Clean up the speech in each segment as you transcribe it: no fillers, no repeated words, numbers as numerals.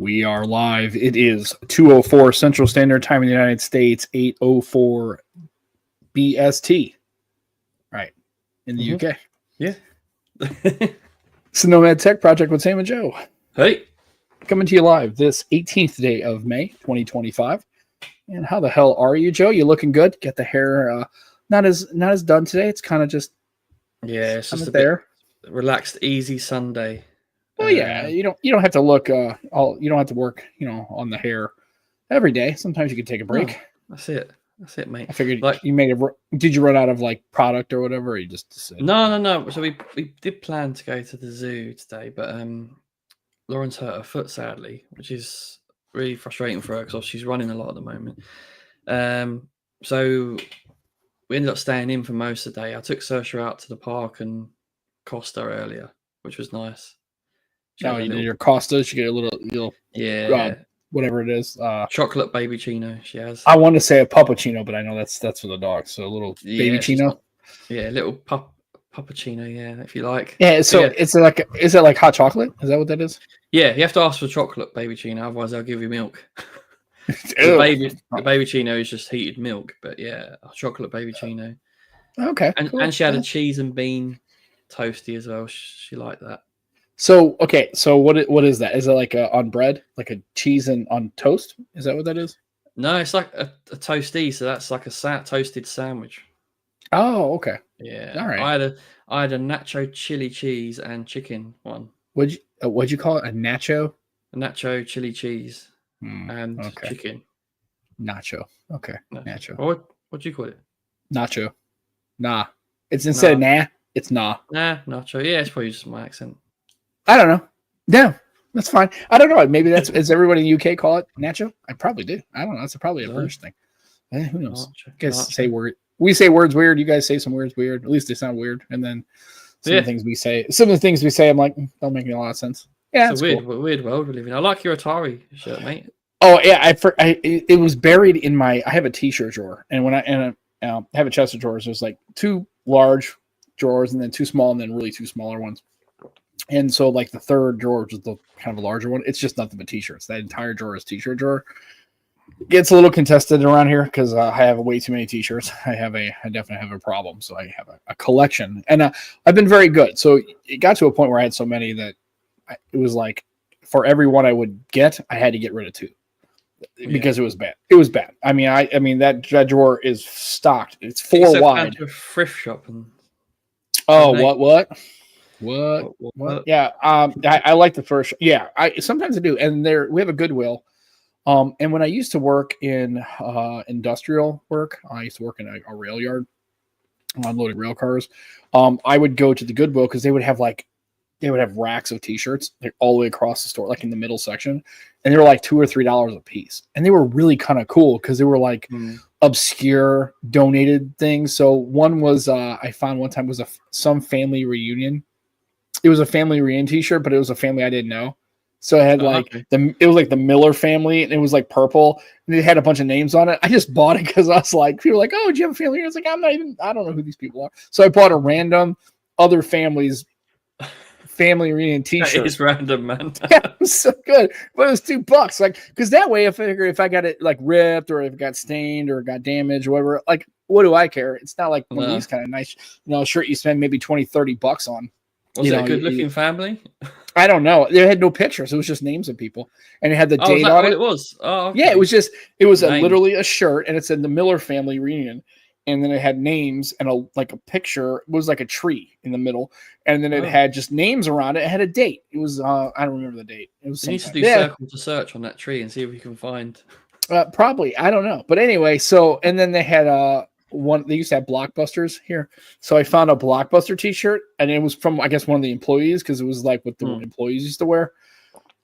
We are live. It is 2:04 Central Standard Time in the United States, 8:04 BST. Right. In the UK. Yeah. It's the Nomad Tech Project with Sam and Joe. Hey. Coming to you live this 18th day of May, 2025. And how the hell are you, Joe? You looking good? Get the hair not as done today. It's kind of just it's just a there. Bit relaxed, easy Sunday. Well, yeah, you don't have to look you don't have to work, on the hair every day. Sometimes you can take a break. No, that's it, mate. I figured did you run out of like product or whatever, or you just decided? No. So we did plan to go to the zoo today, but Lauren's hurt her foot sadly, which is really frustrating for her because she's running a lot at the moment. So we ended up staying in for most of the day. I took Saoirse out to the park and Costa earlier, which was nice. No, you did your Costas. You get a little whatever it is. Chocolate baby chino she has. I want to say a puppuccino, but I know that's for the dog. So a little baby chino. Little puppuccino, yeah, if you like. Yeah, so is it like hot chocolate? Is that what that is? Yeah, you have to ask for chocolate baby chino, otherwise they'll give you milk. The baby chino is just heated milk, but yeah, a chocolate baby chino. Okay. And she had a cheese and bean toasty as well. She liked that. So what is that? Is it like on bread, like a cheese and on toast? Is that what that is? No, it's like a toasty, so that's like a toasted sandwich. Oh, okay. Yeah. All right. I had a nacho chili cheese and chicken one. What'd you call it? A nacho? A nacho chili cheese and chicken. Nacho. Okay. Nacho. What do you call it? Nacho. Nah. It's instead of nah, it's nah. Nah, nacho. Yeah, it's probably just my accent. I don't know. No, that's fine. I don't know. Maybe does everybody in the UK call it nacho? I probably do. I don't know. That's probably a British thing. Who knows? You guys say word. We say words weird. You guys say some words weird. At least they sound weird. And then some of the things we say, I'm like, don't make a lot of sense. Yeah, it's a weird world we live in. I like your Atari shirt, mate. Oh yeah, it was buried in my. I have a T-shirt drawer, and when I have a chest of drawers, there's like two large drawers and then two small, and then really two smaller ones. And so, like the third drawer, which is the kind of a larger one, it's just nothing but T-shirts. That entire drawer is T-shirt drawer. Gets a little contested around here because I have way too many T-shirts. I definitely have a problem. So I have a collection, and I've been very good. So it got to a point where I had so many that it was like for every one I would get, I had to get rid of two because it was bad. It was bad. I mean that drawer is stocked. It's 4 wide. To a thrift shop and. Oh, what? Yeah. I like the first. Yeah. Sometimes I do. And we have a Goodwill. And when I used to work in industrial work, I used to work in a rail yard, unloading rail cars. I would go to the Goodwill because they would have racks of T-shirts all the way across the store, like in the middle section, and they were like $2 or $3 a piece, and they were really kind of cool because they were like obscure donated things. So one was I found one time was some family reunion. It was a family reunion T-shirt, but it was a family I didn't know. So it had it was like the Miller family, and it was like purple, and it had a bunch of names on it. I just bought it because I was like, people were like, "Oh, do you have a family?" And I was like, I don't know who these people are. So I bought a random other family's family reunion T-shirt. That is random, man. Yeah, it was so good, but it was $2. Like, because that way, if I got it like ripped or if it got stained or got damaged or whatever, like, what do I care? It's not like one of these kind of nice, shirt you spend maybe $20-$30 on. Was it a good-looking family? I don't know. They had no pictures. It was just names of people, and it had the date on it. It was. Oh, okay. Yeah. It was literally a shirt, and it said the Miller family reunion, and then it had names and a picture. It was like a tree in the middle, and then it had just names around it. It had a date. It was I don't remember the date. It was. You need to do circle to search on that tree and see if you can find. Probably. I don't know, but anyway. So and then they had they used to have Blockbusters here. So I found a Blockbuster T-shirt, and it was from, I guess, one of the employees because it was like what the employees used to wear.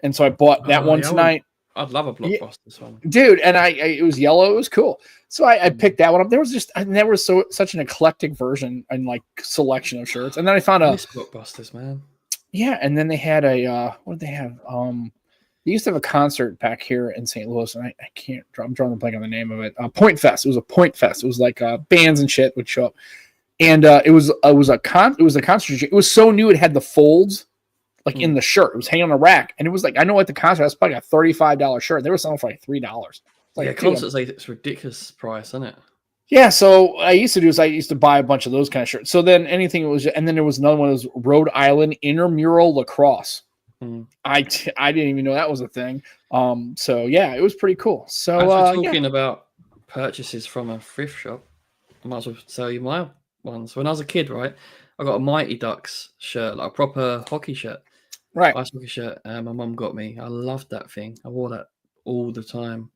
And so I bought that one tonight. I'd love a Blockbuster one. Dude, and it was yellow. It was cool. So I picked that one up. There was such an eclectic version and like selection of shirts. And then I found Blockbusters, man. Yeah, and then they had what did they have? They used to have a concert back here in St. Louis, and I'm drawing a blank on the name of it. Point Fest. It was a Point Fest. It was like bands and shit would show up, and it was a concert. It was so new. It had the folds, like in the shirt. It was hanging on a rack, and it was like I know at the concert I was buying a $35 shirt. They were selling for like $3. Like, yeah, concerts, it's ridiculous price, isn't it? yeah. So what I used to do is I used to buy a bunch of those kind of shirts. So then anything was, and then there was another one that was Rhode Island intramural lacrosse. I didn't even know that was a thing. So yeah, it was pretty cool. So talking about purchases from a thrift shop, I might as well tell you my ones. When I was a kid, right, I got a Mighty Ducks shirt, like a proper hockey shirt, right. ice hockey shirt. My mum got me. I loved that thing. I wore that all the time.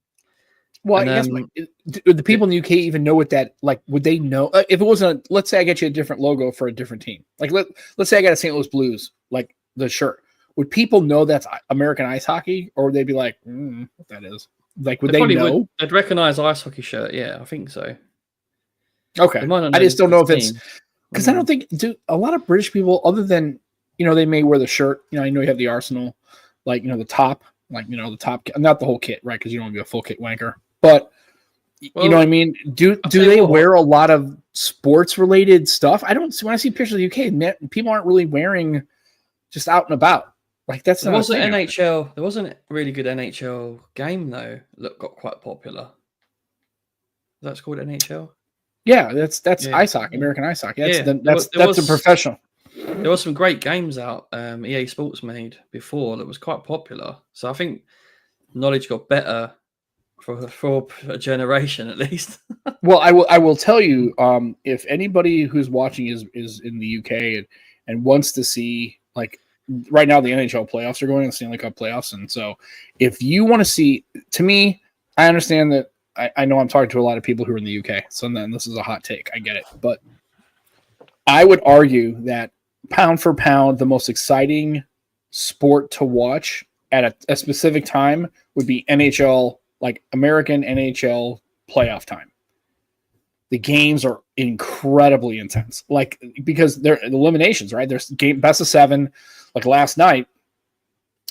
Well, I guess do the people in the UK even know what that, like, would they know if it wasn't? Let's say I get you a different logo for a different team. Like let's say I got a St. Louis Blues, like the shirt. Would people know that's American ice hockey, or would they be like, what that is? Like, would they know? They'd recognize ice hockey shirt. Yeah, I think so. Okay, I just don't know if it's because I don't think a lot of British people, other than they may wear the shirt. I know you have the Arsenal, like the top, like the top, not the whole kit, right? Because you don't want to be a full kit wanker. But you know what I mean? Do they wear a lot of sports related stuff? I don't. When I see pictures of the UK, people aren't really wearing just out and about. Like that's not. There wasn't NHL. There wasn't a really good NHL game though. That got quite popular. That's called NHL. Yeah, that's ice hockey, American ice hockey. That's a professional. There was some great games out. EA Sports made before that was quite popular. So I think knowledge got better. For a generation at least. Well, I will tell you, if anybody who's watching is in the UK and wants to see, like, right now the NHL playoffs are going on, the Stanley Cup playoffs, and so if you want to see, to me, I understand that I know I'm talking to a lot of people who are in the UK, so then this is a hot take, I get it, but I would argue that pound for pound, the most exciting sport to watch at a specific time would be NHL. Like American NHL playoff time. The games are incredibly intense. Like, because they're eliminations, right? There's game best of 7. Like last night,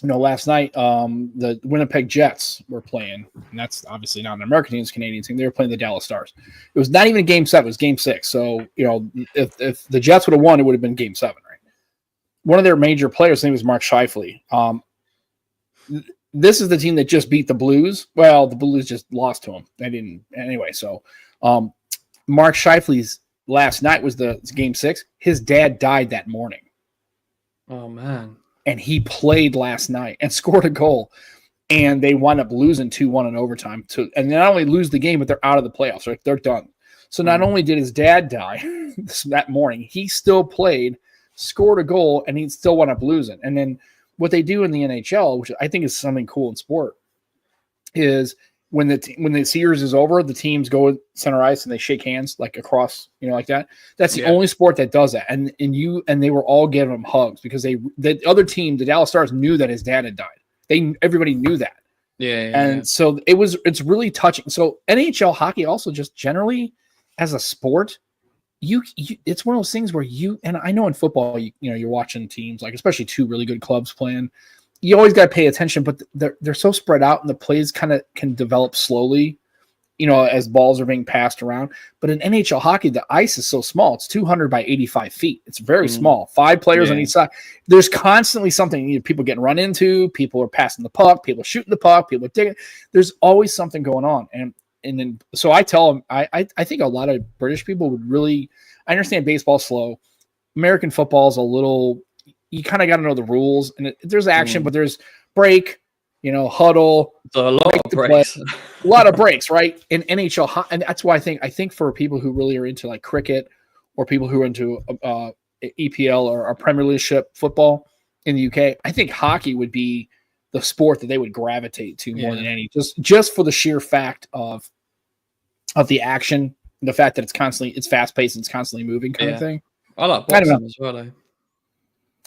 the Winnipeg Jets were playing, and that's obviously not an American team, it's a Canadian team. They were playing the Dallas Stars. It was not even game 7, it was game 6. So, if the Jets would have won, it would have been game 7, right? One of their major players, his name was Mark Scheifele. This is the team that just beat the Blues. Well, the Blues just lost to them. They didn't anyway. So, Mark Scheifele's last night was the game 6. His dad died that morning. Oh man! And he played last night and scored a goal, and they wound up losing 2-1 in overtime. And they not only lose the game, but they're out of the playoffs. Right? They're done. So not only did his dad die that morning, he still played, scored a goal, and he still wound up losing. And then what they do in the NHL, which I think is something cool in sport, is when the series is over, the teams go center ice and they shake hands like across, like that. That's the only sport that does that. And they were all giving him hugs because the other team, the Dallas Stars, knew that his dad had died. Everybody knew that. Yeah. So it's really touching. So NHL hockey also just generally as a sport, it's one of those things where and I know in football, you're watching teams, like especially two really good clubs playing, you always got to pay attention, but they're so spread out and the plays kind of can develop slowly, as balls are being passed around. But in NHL hockey, the ice is so small. It's 200 by 85 feet. It's very small. 5 players on each side. There's constantly something, people getting run into, people are passing the puck, people are shooting the puck, people are digging. There's always something going on. And then, so I tell them, I think a lot of British people would really, I understand baseball's slow. American football is a little, you kind of got to know the rules, and there's action, but there's break, huddle. So a lot of breaks. A lot of breaks, right? In NHL, and that's why I think for people who really are into like cricket or people who are into EPL or a Premier League football in the UK, I think hockey would be the sport that they would gravitate to more than any, just for the sheer fact of the action, the fact that it's fast paced and it's constantly moving kind of thing. I like boxing as well, though.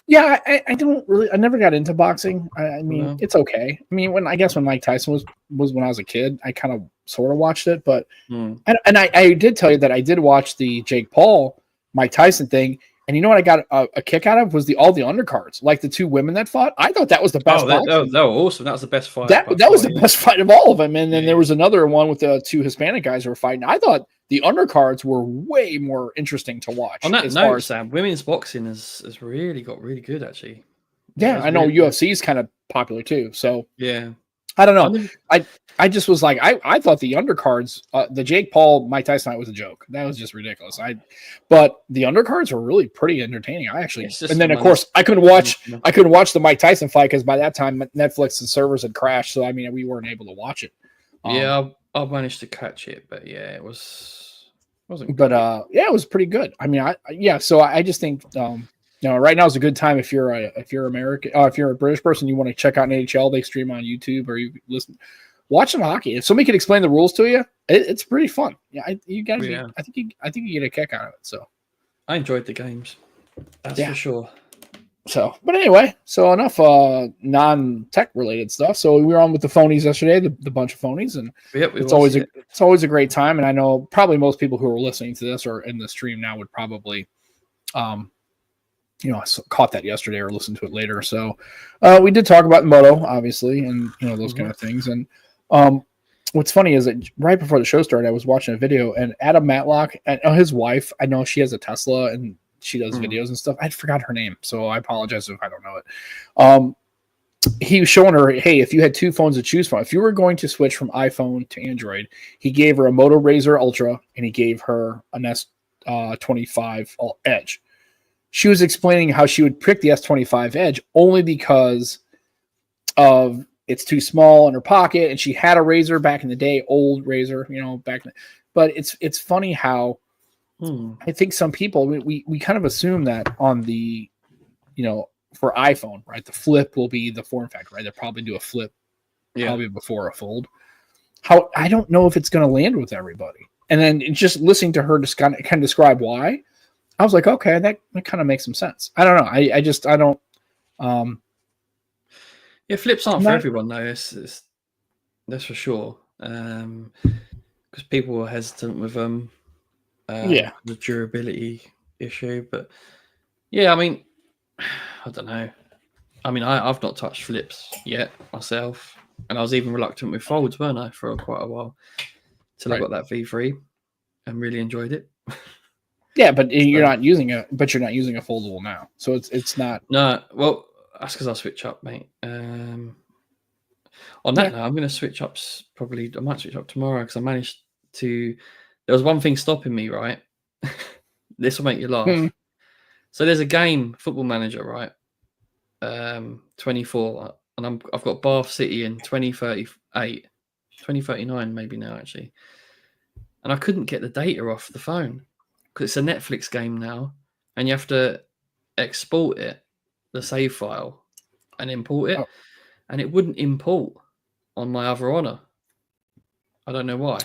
Yeah, I never got into boxing. I mean, it's okay. I mean, when Mike Tyson was when I was a kid, I kind of sort of watched it, but I did tell you that I did watch the Jake Paul Mike Tyson thing. And you know what I got a kick out of was all the undercards, like the 2 women that fought. I thought that was the best. That were awesome. That was the best fight. That was the best fight of all of them. And then there was another one with the 2 Hispanic guys who were fighting. I thought the undercards were way more interesting to watch. On that note, Sam, women's boxing has really got really good, actually. Yeah, Yeah, it's I know weird. Yeah. UFC is kind of popular too. So Yeah. I don't I know. never, I just was like, I thought the undercards, the Jake Paul Mike Tyson fight was a joke. That was just ridiculous. But the undercards were really pretty entertaining. it's And just the then of money. course I couldn't watch the Mike Tyson fight because by that time Netflix's servers had crashed. So I mean, we weren't able to watch it. Yeah, I managed to catch it, but yeah, it wasn't But great. yeah, it was pretty good. I mean, yeah. So I just think right now is a good time if you're American, if you're a British person, you want to check out NHL. They stream on YouTube or you listen. Watching hockey. If somebody can explain the rules to you, it's pretty fun. Yeah, you gotta be. Yeah, I think you get a kick out of it. So I enjoyed the games. That's for yeah. sure. So, but anyway, so enough non-tech related stuff. So we were on with the phonies yesterday, the bunch of phonies, and Yep, it it's was. Yeah. it's always a great time. And I know probably most people who are listening to this or in the stream now would probably I caught that yesterday or listened to it later. So we did talk about moto, obviously, and those kind of things. And what's funny is that right before the show started, I was watching a video, and Adam Matlock and his wife, I know she has a Tesla and she does videos and stuff. I forgot her name, so I apologize if I don't know it. He was showing her, hey, if you had two phones to choose from, if you were going to switch from iPhone to Android, he gave her a Moto Razr Ultra and he gave her an S25 Edge. She was explaining how she would pick the S25 Edge only because of it's too small in her pocket, and she had a Razr back in the day, old Razr, but it's funny how I think some people we kind of assume that on the for iPhone, right, the flip will be the form factor, right? They'll probably do a flip probably before a fold. How I don't know if it's going to land with everybody. And then just listening to her just kind of describe why, I was like, okay, that kind of makes some sense. I don't know. I don't. Yeah, flips aren't for everyone though. That's for sure. Because people were hesitant with them. The durability issue, but yeah, I mean, I don't know. I mean, I've not touched flips yet myself, and I was even reluctant with folds, weren't I, for quite a while, till I got that V3 and really enjoyed it. Yeah, but you're not using a foldable now, so it's not. No, well, that's because I switch up, mate. On that note, I'm going to switch up. Probably, I might switch up tomorrow because I managed to. There was one thing stopping me, right? This will make you laugh. So there's a game, Football Manager, right? 24, and I've got Bath City in 2038, 2039 maybe now actually, and I couldn't get the data off the phone because it's a Netflix game now, and you have to export it, the save file, and import it, and it wouldn't import on my other Honor. I don't know why.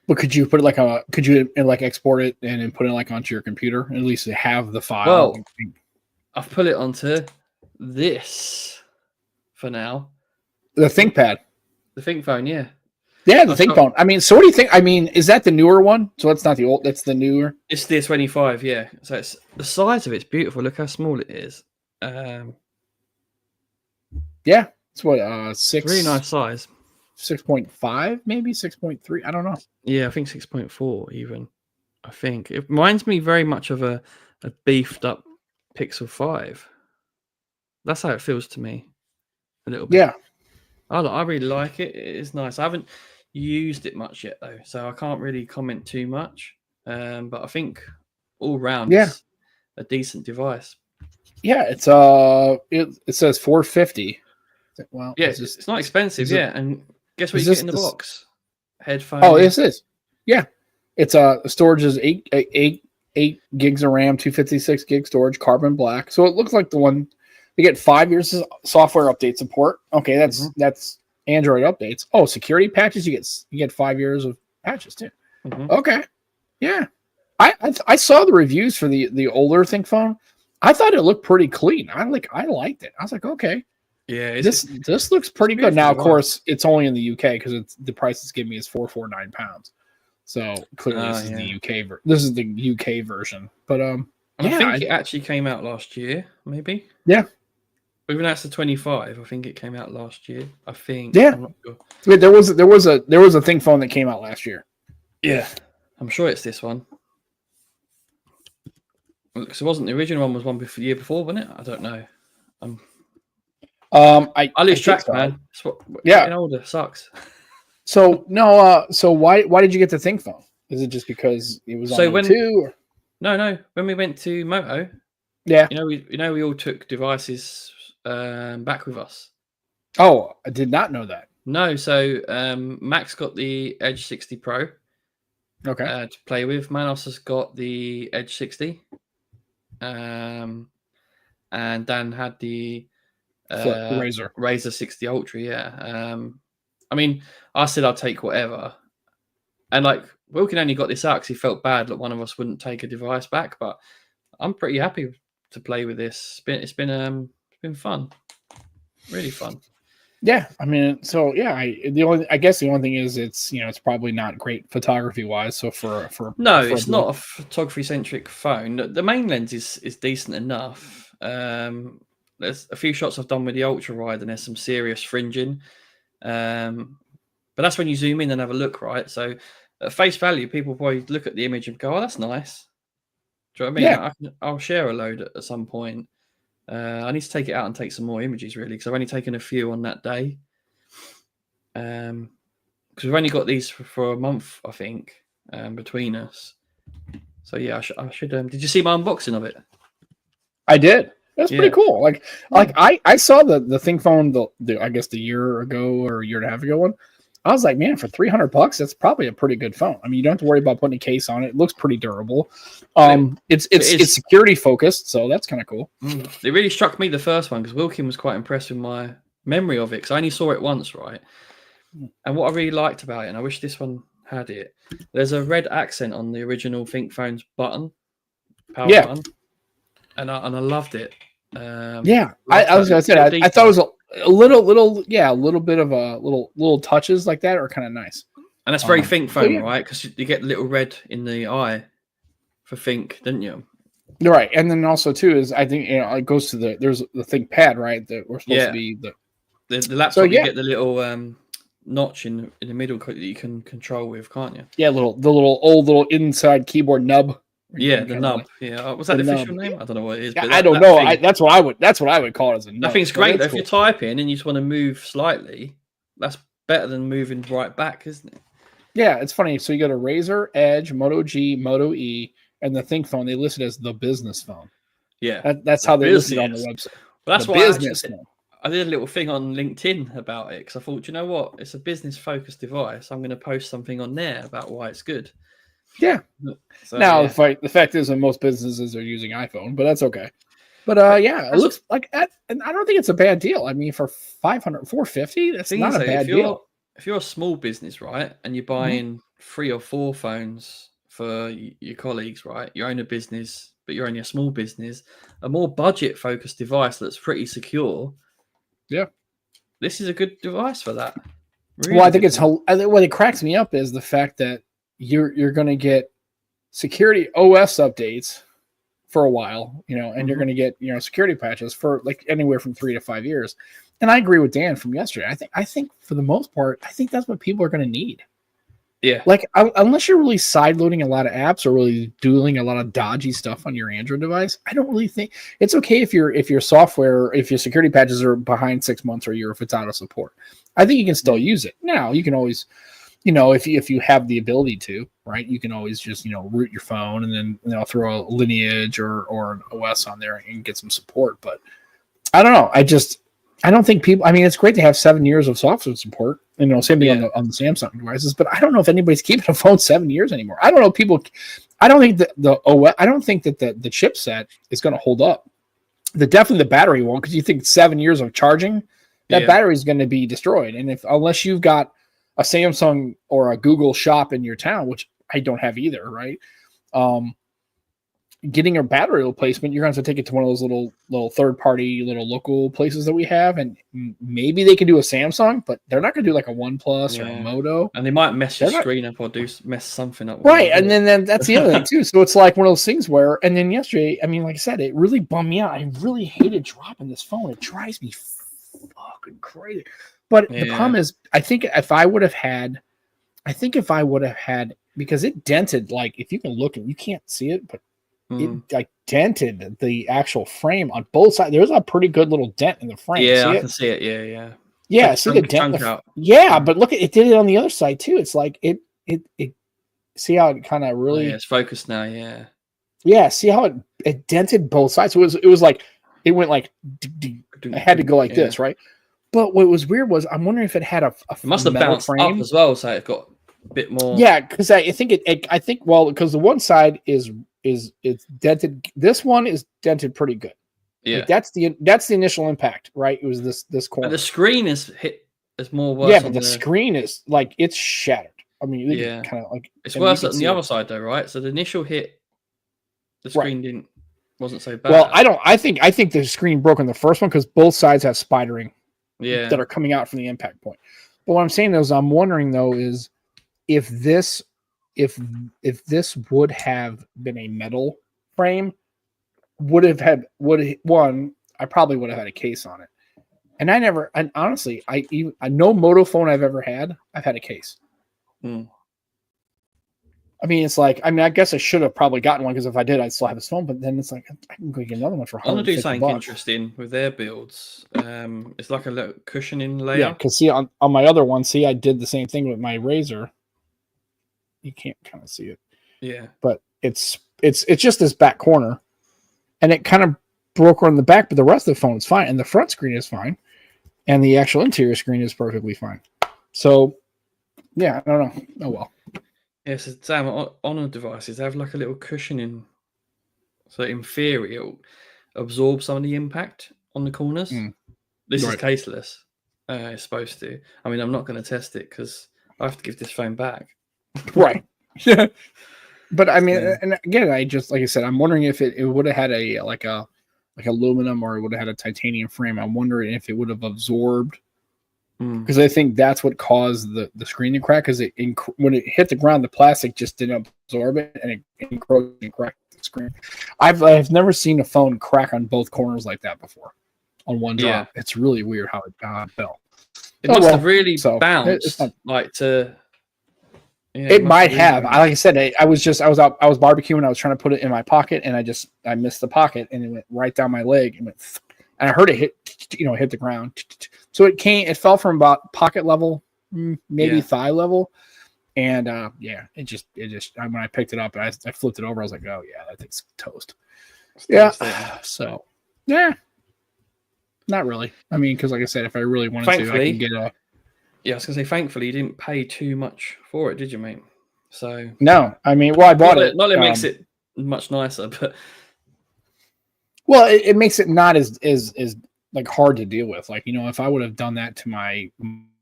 But could you put it could you export it and then put it onto your computer and at least have the file? Well, I've put it onto this for now. The ThinkPad. The ThinkPhone, yeah. Yeah, the ThinkPhone. I mean, so what do you think? I mean, is that the newer one? So that's not the old, that's the newer. It's the 25, yeah. So it's the size of it's beautiful. Look how small it is. Yeah, it's what 6. It's really nice size. 6.5, maybe 6.3. I don't know. Yeah, I think 6.4 even. I think it reminds me very much of a beefed up Pixel 5. That's how it feels to me. A little bit. Yeah. I really like it. It is nice. I haven't used it much yet though, so I can't really comment too much. But I think all round, it's a decent device. Yeah, it's it says 450. Well, yeah, it's not expensive. Yeah, and guess what you get in the box? Headphones. Oh, this is. Yeah, it's storage is 8 gigs of RAM, 256 gig storage, carbon black. So it looks like the one. You get 5 years of software update support. Okay, that's Android updates. Oh, security patches. You get 5 years of patches too. Okay, yeah. I saw the reviews for the older ThinkPhone. I thought it looked pretty clean. I liked it. I was like, okay, yeah, this looks pretty good. Now, of course, it's only in the UK because it's the price it's giving me is £449. So clearly, this is the UK. This is the UK version. But I think it actually came out last year, maybe. Yeah. Even that's the 25. I think it came out last year. I think. Yeah. I'm not sure. Wait, there was a ThinkPhone that came out last year. Yeah, I'm sure it's this one. Because it wasn't the original one. Was one before, the year before, wasn't it? I don't know. I lose think track, so. man. It's what, Yeah. getting older sucks. So no. So why did you get the Think phone? Is it just because it was on O2? Or? No. When we went to Moto, Yeah. we all took devices back with us. Oh, I did not know that. No, so Max got the Edge 60 Pro. Okay. To play with. Manos has got the Edge 60. And Dan had the Razor 60 Ultra, yeah. I mean, I said I'd take whatever. And like Wilkin only got this out because he felt bad that one of us wouldn't take a device back, but I'm pretty happy to play with this. It's been fun. Really fun. Yeah, I mean, so yeah, I guess the only thing is it's probably not great photography wise. So it's not a photography centric phone. The main lens is decent enough. There's a few shots I've done with the ultra wide, and there's some serious fringing. But that's when you zoom in and have a look, right? So at face value, people probably look at the image and go, "Oh, that's nice." Do you know what I mean? Yeah. I'll share a load at some point. I need to take it out and take some more images, really, because I've only taken a few on that day. Because we've only got these for a month, I think, between us. So yeah, I should. Did you see my unboxing of it? I did. That's pretty cool. Like I saw the Think phone the I guess the year ago or a year and a half ago one. I was like, man, for $300, that's probably a pretty good phone. I mean, you don't have to worry about putting a case on it. It looks pretty durable. It's security focused, so that's kind of cool. It really struck me the first one because Wilkin was quite impressed with my memory of it because I only saw it once, right? And what I really liked about it, and I wish this one had it, there's a red accent on the original Think phone's button, power button, and I loved it. I was gonna say I thought it was a little bit of a little touches like that are kind of nice. And that's very Think phone, right? Because you get the little red in the eye for Think, didn't you? Right, and then also too is I think it goes to there's the Think pad, right? That we're supposed to be the laptop. So, you get the little notch in the middle that you can control with, can't you? Yeah, the little inside keyboard nub. Yeah, the nub. Was that the official name? I don't know what it is. But I don't know. That's what I would call it as a nub. That thing's great though. If you're typing and you just want to move slightly, that's better than moving right back, isn't it? Yeah, it's funny. So you go to Razor, Edge, Moto G, Moto E, and the Think phone. They listed as the business phone. Yeah, that's how they listed on the website. But that's why I did a little thing on LinkedIn about it because I thought, you know what, it's a business-focused device. I'm going to post something on there about why it's good. Yeah. So, now the fact is that most businesses are using iPhone, but that's okay. But it looks like, and I don't think it's a bad deal. I mean, for $450, that's not a bad deal. If you're a small business, right, and you're buying 3 or 4 phones for your colleagues, right, you own a business, but you're only a small business, a more budget-focused device that's pretty secure. Yeah, this is a good device for that. Really well, I think what it cracks me up is the fact that you're going to get security OS updates for a while, and you're going to get security patches for like anywhere from 3 to 5 years. And I agree with Dan from yesterday. I think for the most part, I think that's what people are going to need. Yeah. Like unless you're really sideloading a lot of apps or really doing a lot of dodgy stuff on your Android device, I don't really think it's okay if your software, if your security patches are behind 6 months or a year, if it's out of support. I think you can still use it. Now you can always, if you have the ability to, right, you can always just root your phone and then throw a Lineage or an OS on there and get some support. But I don't know. I don't think people. I mean, it's great to have 7 years of software support. Same thing on the Samsung devices. But I don't know if anybody's keeping a phone 7 years anymore. I don't know people. I don't think that the OS. I don't think that the chipset is going to hold up. Definitely the battery won't, because you think 7 years of charging, that battery is going to be destroyed. And unless you've got a Samsung or a Google shop in your town, which I don't have either, right? Getting a battery replacement, you're going to have to take it to one of those little third-party little local places that we have, and maybe they can do a Samsung, but they're not going to do like a OnePlus or a Moto. And they might mess your screen up or mess something up. Right, and then that's the other thing too. So it's like one of those things where, and then yesterday, I mean, like I said, it really bummed me out. I really hated dropping this phone. It drives me fucking crazy. But the problem is, I think if I would have had, because it dented, like if you can look and you can't see it, but it like dented the actual frame on both sides. There's a pretty good little dent in the frame. Yeah, I can see it. Yeah. Yeah, see the dent. Yeah, but look, it did it on the other side too. It's like it. See how it kind of really. Oh, yeah, it's focused now. Yeah. Yeah, see how it dented both sides. So it was like it went like I had to go like this, right? But what was weird was I'm wondering if it had a it must have bounced frame up as well, so it got a bit more. Yeah, because I think because the one side is it's dented. This one is dented pretty good. Yeah, like that's the initial impact, right? It was this corner. But the screen is hit. It's more worse. Yeah, but the screen is like it's shattered. I mean, yeah, kind of like it's worse on the other side though, right? So the initial hit, the screen wasn't so bad. Well, I think the screen broke on the first one because both sides have spidering. Yeah, that are coming out from the impact point. But what I'm saying is, I'm wondering though is if this would have been a metal frame, I probably would have had a case on it. And honestly, no Moto phone I've ever had, I've had a case. I mean, it's like, I guess I should have probably gotten one because if I did, I'd still have this phone. But then it's like, I can go get another one for $150. I'm gonna do something interesting with their builds. It's like a little cushioning layer. Yeah, because see on my other one, I did the same thing with my Razor. You can't kind of see it. Yeah, but it's just this back corner, and it kind of broke on the back, but the rest of the phone is fine, and the front screen is fine, and the actual interior screen is perfectly fine. So, yeah, I don't know. Oh well. Yeah, so Sam, on the devices, they have like a little cushioning. So in theory, it'll absorb some of the impact on the corners. This is caseless. It's supposed to. I mean, I'm not going to test it because I have to give this phone back. Right. Yeah. But I mean, and again, like I said, I'm wondering if it would have had a aluminum or it would have had a titanium frame. I'm wondering if it would have absorbed. Because I think that's what caused the screen to crack. Because when it hit the ground, the plastic just didn't absorb it, and it encroached and cracked the screen. I've never seen a phone crack on both corners like that before, on one drop. It's really weird how it fell. It must have really bounced, like to. Yeah, it might have. Like I said, I was barbecuing. I was trying to put it in my pocket, and I missed the pocket, and it went right down my leg, and I heard it hit the ground. So it fell from about pocket level, maybe thigh level. And it just when I picked it up, I flipped it over. I was like, oh yeah, that thing's toast. So not really. I mean, because like I said, if I really wanted to, I can get a. Yeah, I was gonna say, thankfully, you didn't pay too much for it, did you, mate? So no, I mean, well, I bought it. Not that it makes it much nicer, but it makes it not as like hard to deal with. Like, if I would have done that to my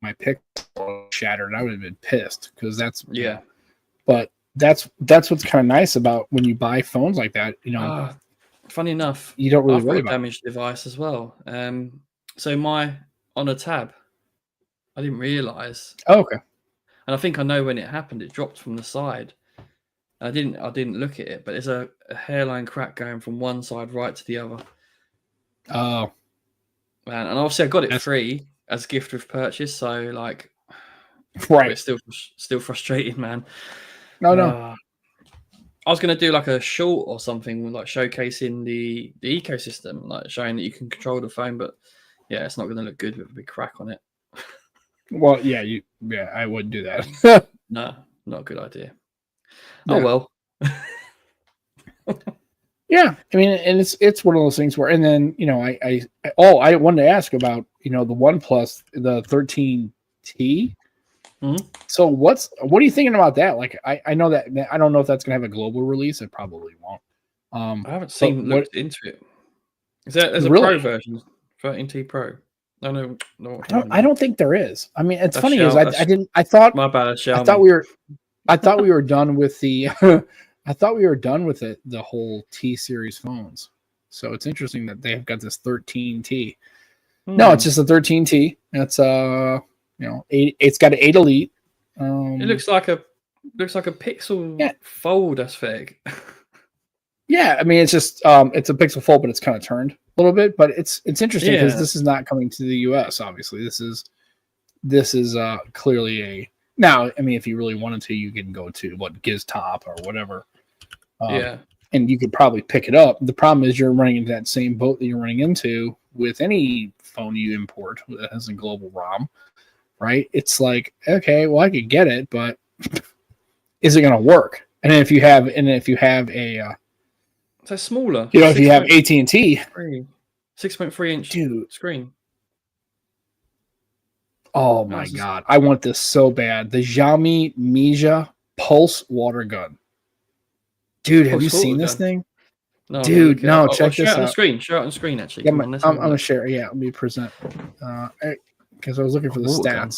Pixel shattered, I would have been pissed because that's but that's what's kind of nice about when you buy phones like that. Funny enough, you don't really I've worry got a damaged device as well. So on a tab, I didn't realize. Oh, okay. And I think I know when it happened. It dropped from the side. I didn't look at it, but there's a hairline crack going from one side right to the other. Oh, man! And obviously I got it free as a gift with purchase, so like, right. It's still frustrating, man. No. I was gonna do like a short or something, like showcasing the ecosystem, like showing that you can control the phone, but yeah, it's not gonna look good with a big crack on it. Well, I wouldn't do that. No, not a good idea. Oh well. Yeah, I mean, and it's one of those things where, and then I wanted to ask about the OnePlus, the 13T. So what are you thinking about that? Like, I know that I don't know if that's gonna have a global release. It probably won't. I haven't looked into it. There's a pro version, 13T Pro. No. I don't think there is. I mean, it's funny is I thought my bad. I thought we were done with the the whole T series phones. So it's interesting that they've got this 13T. No, it's just a 13T. It's it's got an 8 Elite. It looks like a Pixel Fold aesthetic. Yeah, I mean, it's just it's a Pixel Fold, but it's kind of turned a little bit. But it's interesting because this is not coming to the US. Obviously, this is clearly a. Now, I mean, if you really wanted to, you can go to Giz Top or whatever. and you could probably pick it up. The problem is you're running into that same boat that you're running into with any phone you import that has a global ROM, right? It's like, okay, well, I could get it, but is it going to work? And then if you have a so smaller, if you have AT&T, 6.3 inch screen. Oh my God, I want this so bad. The Xiaomi Mija Pulse water gun. Dude, have you seen this thing? No, dude, no, check this out. Share it on the screen, actually. Yeah, I'm going to share. Yeah, let me present. Because I was looking for the stats. Gun.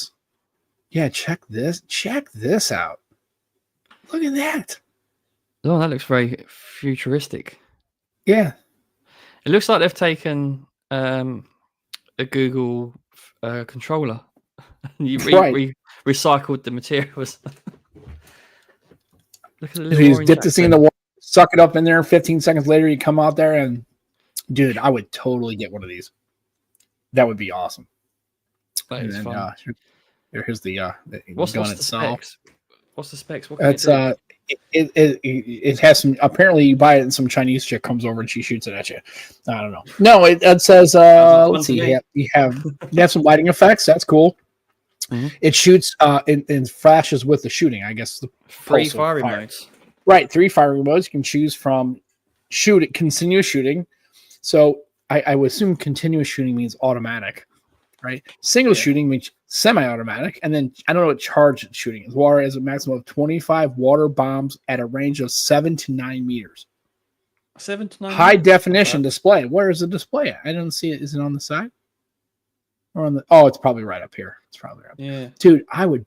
Yeah, check this. Check this out. Look at that. Oh, that looks very futuristic. Yeah. It looks like they've taken a Google controller. You recycled the materials. Look at the little you dip this thing in the water, suck it up in there. 15 seconds later, you come out there and, dude, I would totally get one of these. That would be awesome. That is fun. Here's the what's gun the itself. Specs? What's the specs? What can it do? It has some. Apparently, you buy it and some Chinese chick comes over and she shoots it at you. I don't know. No, it says. Let's see. You have some lighting effects. That's cool. Mm-hmm. It shoots in flashes with the shooting. I guess the 3 fire modes. Right, 3 firing modes. You can choose from continuous shooting. So I would assume continuous shooting means automatic, right? Single shooting means semi-automatic, and then I don't know what charged shooting is. Water has a maximum of 25 water bombs at a range of 7 to 9 meters. 7 to 9. High definition display. Where is the display at? I don't see it. Is it on the side? Or on the? Oh, it's probably right up here. It's probably right up here. Yeah, dude, I would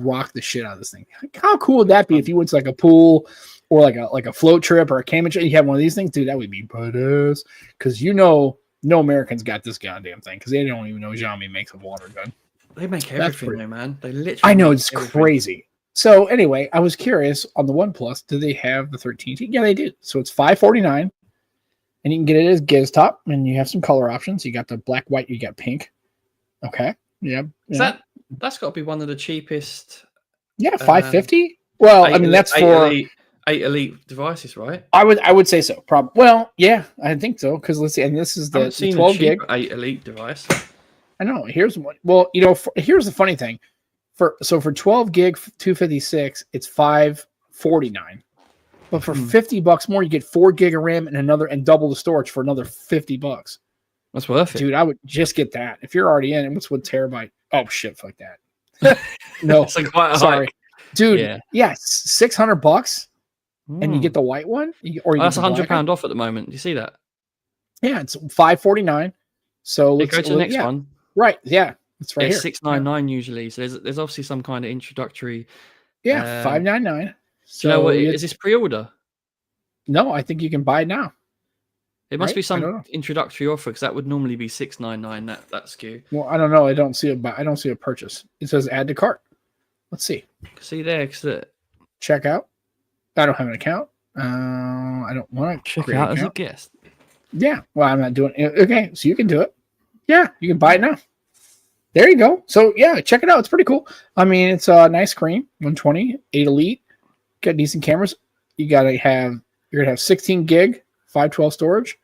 rock the shit out of this thing. How cool would that be if you went to like a pool or like a float trip or a caiman trip? You have one of these things, dude. That would be badass. Because no Americans got this goddamn thing because they don't even know Xiaomi makes a water gun. They make everything, though, man. They literally. I know, it's crazy. So anyway, I was curious on the OnePlus. Do they have the 13T? Yeah, they do. So it's $549, and you can get it as Giz Top, and you have some color options. You got the black, white. You got pink. Okay. Yeah. That's got to be one of the cheapest. Yeah, $550. Well, I mean that's for 8 Elite devices, right? I would say so. Well, yeah, I think so. Because let's see, and this is the 12 gig 8 Elite device. I know. Here's one. Well, here's the funny thing. For 12 gig 256, it's $549. But for $50 more, you get 4 gig of RAM and double the storage for another $50. That's worth it, dude. I would just get that if you're already in. And what's 1 terabyte? Oh shit, fuck that. No, it's like quite sorry, dude. Yeah, $600, and you get the white one. That's £100 off at the moment. Do you see that? Yeah, it's $549. So let's go to the next one. Right. Yeah. It's right here. $699 usually. So there's obviously some kind of introductory. Yeah. $599. So you know what? Is this pre-order? No, I think you can buy it now. It must be some introductory offer because that would normally be $699. That SKU. Well, I don't know. I don't see a purchase. It says add to cart. Let's see. See there. Check out. I don't have an account. I don't want to check out as a guest. Yeah. Well, I'm not doing it. Okay. So you can do it. Yeah. You can buy it now. There you go. So yeah, check it out. It's pretty cool. I mean, it's a nice screen, 120, 8 Elite, got decent cameras. You're gonna have 16 gig, 512 storage,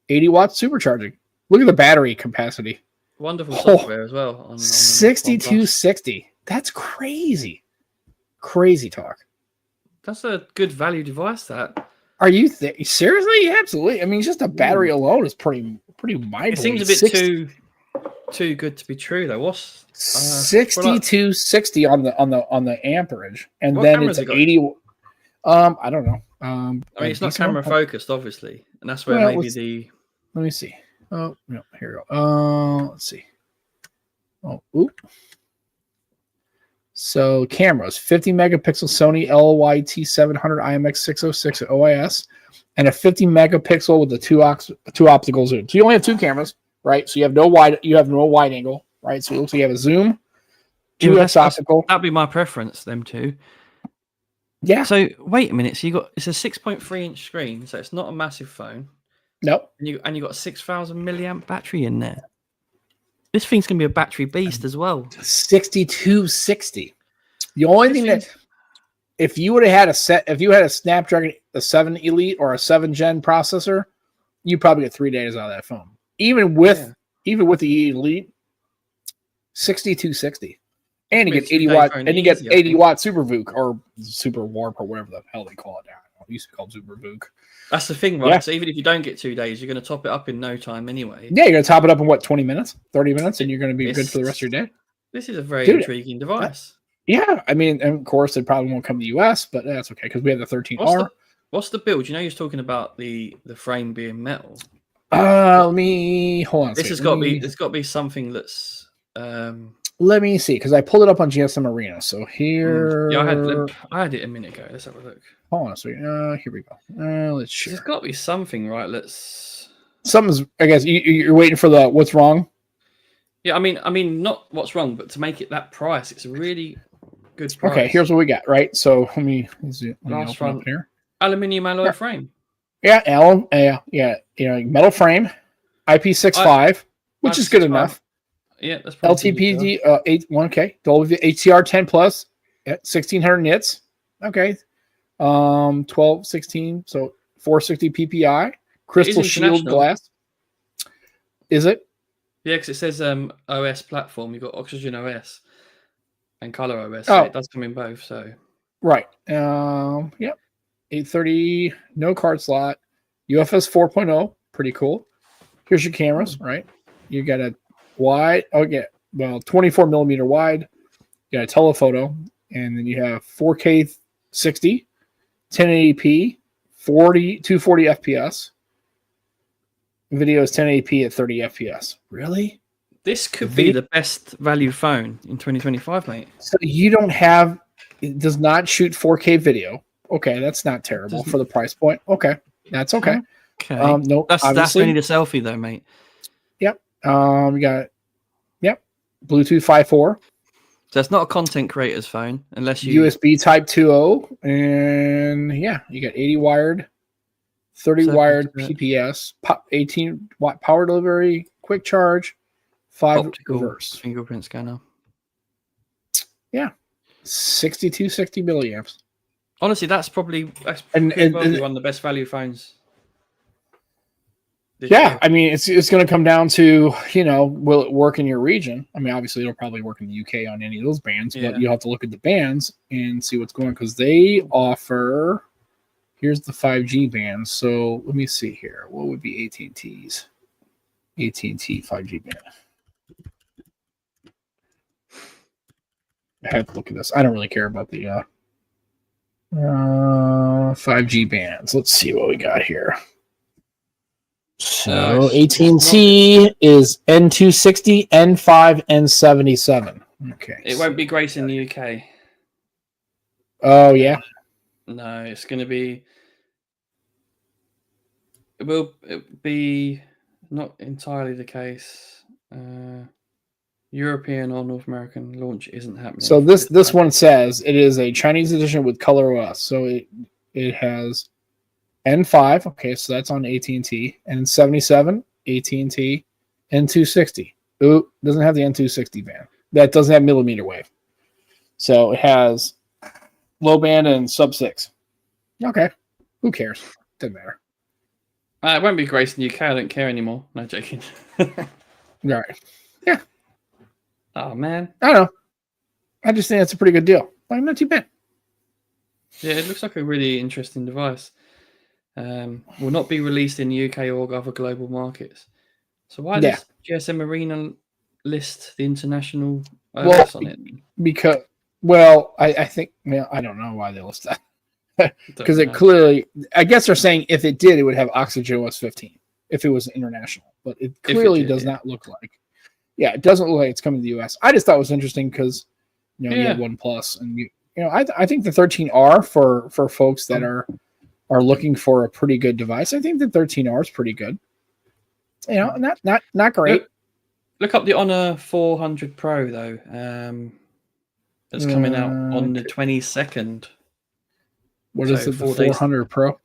80 watts supercharging. Look at the battery capacity. Wonderful software as well. On 6260. That's crazy. Crazy talk. That's a good value device. That. Are you seriously? Yeah, absolutely. I mean, just a battery alone is pretty mind-blowing. It seems a bit too good to be true though. What's 6260 on the amperage, and then it's 80. I don't know. I mean, it's not camera focused, obviously, and that's where maybe the. Let me see. Oh no, here we go. Let's see. Oh, oop. So cameras: 50 megapixel Sony LYT700 IMX 606 OIS, and a 50 megapixel with the two optical zoom. So you only have 2 cameras. Right, so you have no wide angle, right? So it looks like you have a zoom, 2x optical. That'd be my preference, them two. Yeah. So wait a minute. So it's a 6.3 inch screen, so it's not a massive phone. Nope. And you got a 6,000 milliamp battery in there. This thing's gonna be a battery beast as well. 6260. The only thing if you would have had if you had a Snapdragon, a 7 Elite or a 7 Gen processor, you probably get 3 days out of that phone. Even with the Elite, 6260. And you get 80 watt, and you get 80 watt Super VOOC or Super Warp or whatever the hell they call it now. It used to be called Super VOOC. That's the thing, right? Yeah. So even if you don't get 2 days, you're going to top it up in no time anyway. Yeah, you're going to top it up in what, 20 minutes, 30 minutes, and you're going to be good for the rest of your day. This is a very intriguing device. Yeah, I mean, and of course, it probably won't come to the US, but that's okay because we have the 13R. What's the build? You know, you're talking about the frame being metal. Let me hold on. This has got to be. It's got to be something that's. Let me see, because I pulled it up on GSM Arena. So here, yeah, I had it a minute ago. Let's have a look. Hold on a second. Here we go. Let's share. There's got to be something, right? Something's. I guess you're waiting for the what's wrong. Yeah, I mean, not what's wrong, but to make it that price, it's a really good price. Okay, here's what we got. Right, so let me open up here. Aluminium alloy frame. Yeah, yeah. You know, metal frame, IP65, which is good enough. Yeah, that's probably LTPD 1K, Dolby HDR 10 plus at 1600 nits. Okay. 12, 16, so 460 PPI, crystal shield glass. Is it? Yeah, because it says OS platform. You've got Oxygen OS and Color OS. So it does come in both. So right. Yep. 830, no card slot. UFS 4.0, pretty cool. Here's your cameras, right? You got a wide, 24 millimeter wide. You got a telephoto, and then you have 4K 60, 1080p, 240 FPS. Video is 1080p at 30 FPS. Really? This could be the best value phone in 2025, mate. So you don't have, it does not shoot 4K video. Okay, that's not terrible for the price point. Okay, that's okay. Okay. No, that's only the selfie though, mate. Yep. We got Bluetooth 5.4. So that's not a content creator's phone unless you USB Type 2.0, and you got 80 wired, 30 wired PPS, 18 watt power delivery, quick charge, 5 optical reverse fingerprint scanner. Yeah, 6260 milliamps. Honestly, that's probably one of the best value phones. Yeah, I mean, it's going to come down to, will it work in your region? I mean, obviously, it'll probably work in the UK on any of those bands, but you'll have to look at the bands and see what's going on because they offer. Here's the 5G band. So let me see here. What would be AT&T's 5G band? I have to look at this. I don't really care about the 5G bands. Let's see what we got here. So AT&T is N260, N5, N77. Okay. It won't be great in the UK. Oh, yeah? No, it's going to be... It will be not entirely the case. European or North American launch isn't happening. So this one says it is a Chinese edition with Color OS. So it has... N5, okay, so that's on AT&T, N77, AT&T, N260. Ooh, doesn't have the N260 band. That doesn't have millimeter wave. So it has low band and sub 6. Okay, who cares? Doesn't matter. It won't be great in the UK. I don't care anymore. No joking. All right. Yeah. Oh, man. I don't know. I just think that's a pretty good deal. Like, not too bad. Yeah, it looks like a really interesting device. Will not be released in the UK or other global markets. So why does GSM Arena list the international OS on it? Because, I think, I don't know why they list that. Because it clearly, I guess they're saying if it did, it would have Oxygen OS 15 if it was international. But it clearly does not look like. Yeah, it doesn't look like it's coming to the US. I just thought it was interesting because, you had OnePlus and I think the 13R for folks that are looking for a pretty good device. I think the 13R is pretty good. Not great. Look up the Honor 400 Pro though. That's coming out on the 22nd. What is it? The 400 Pro?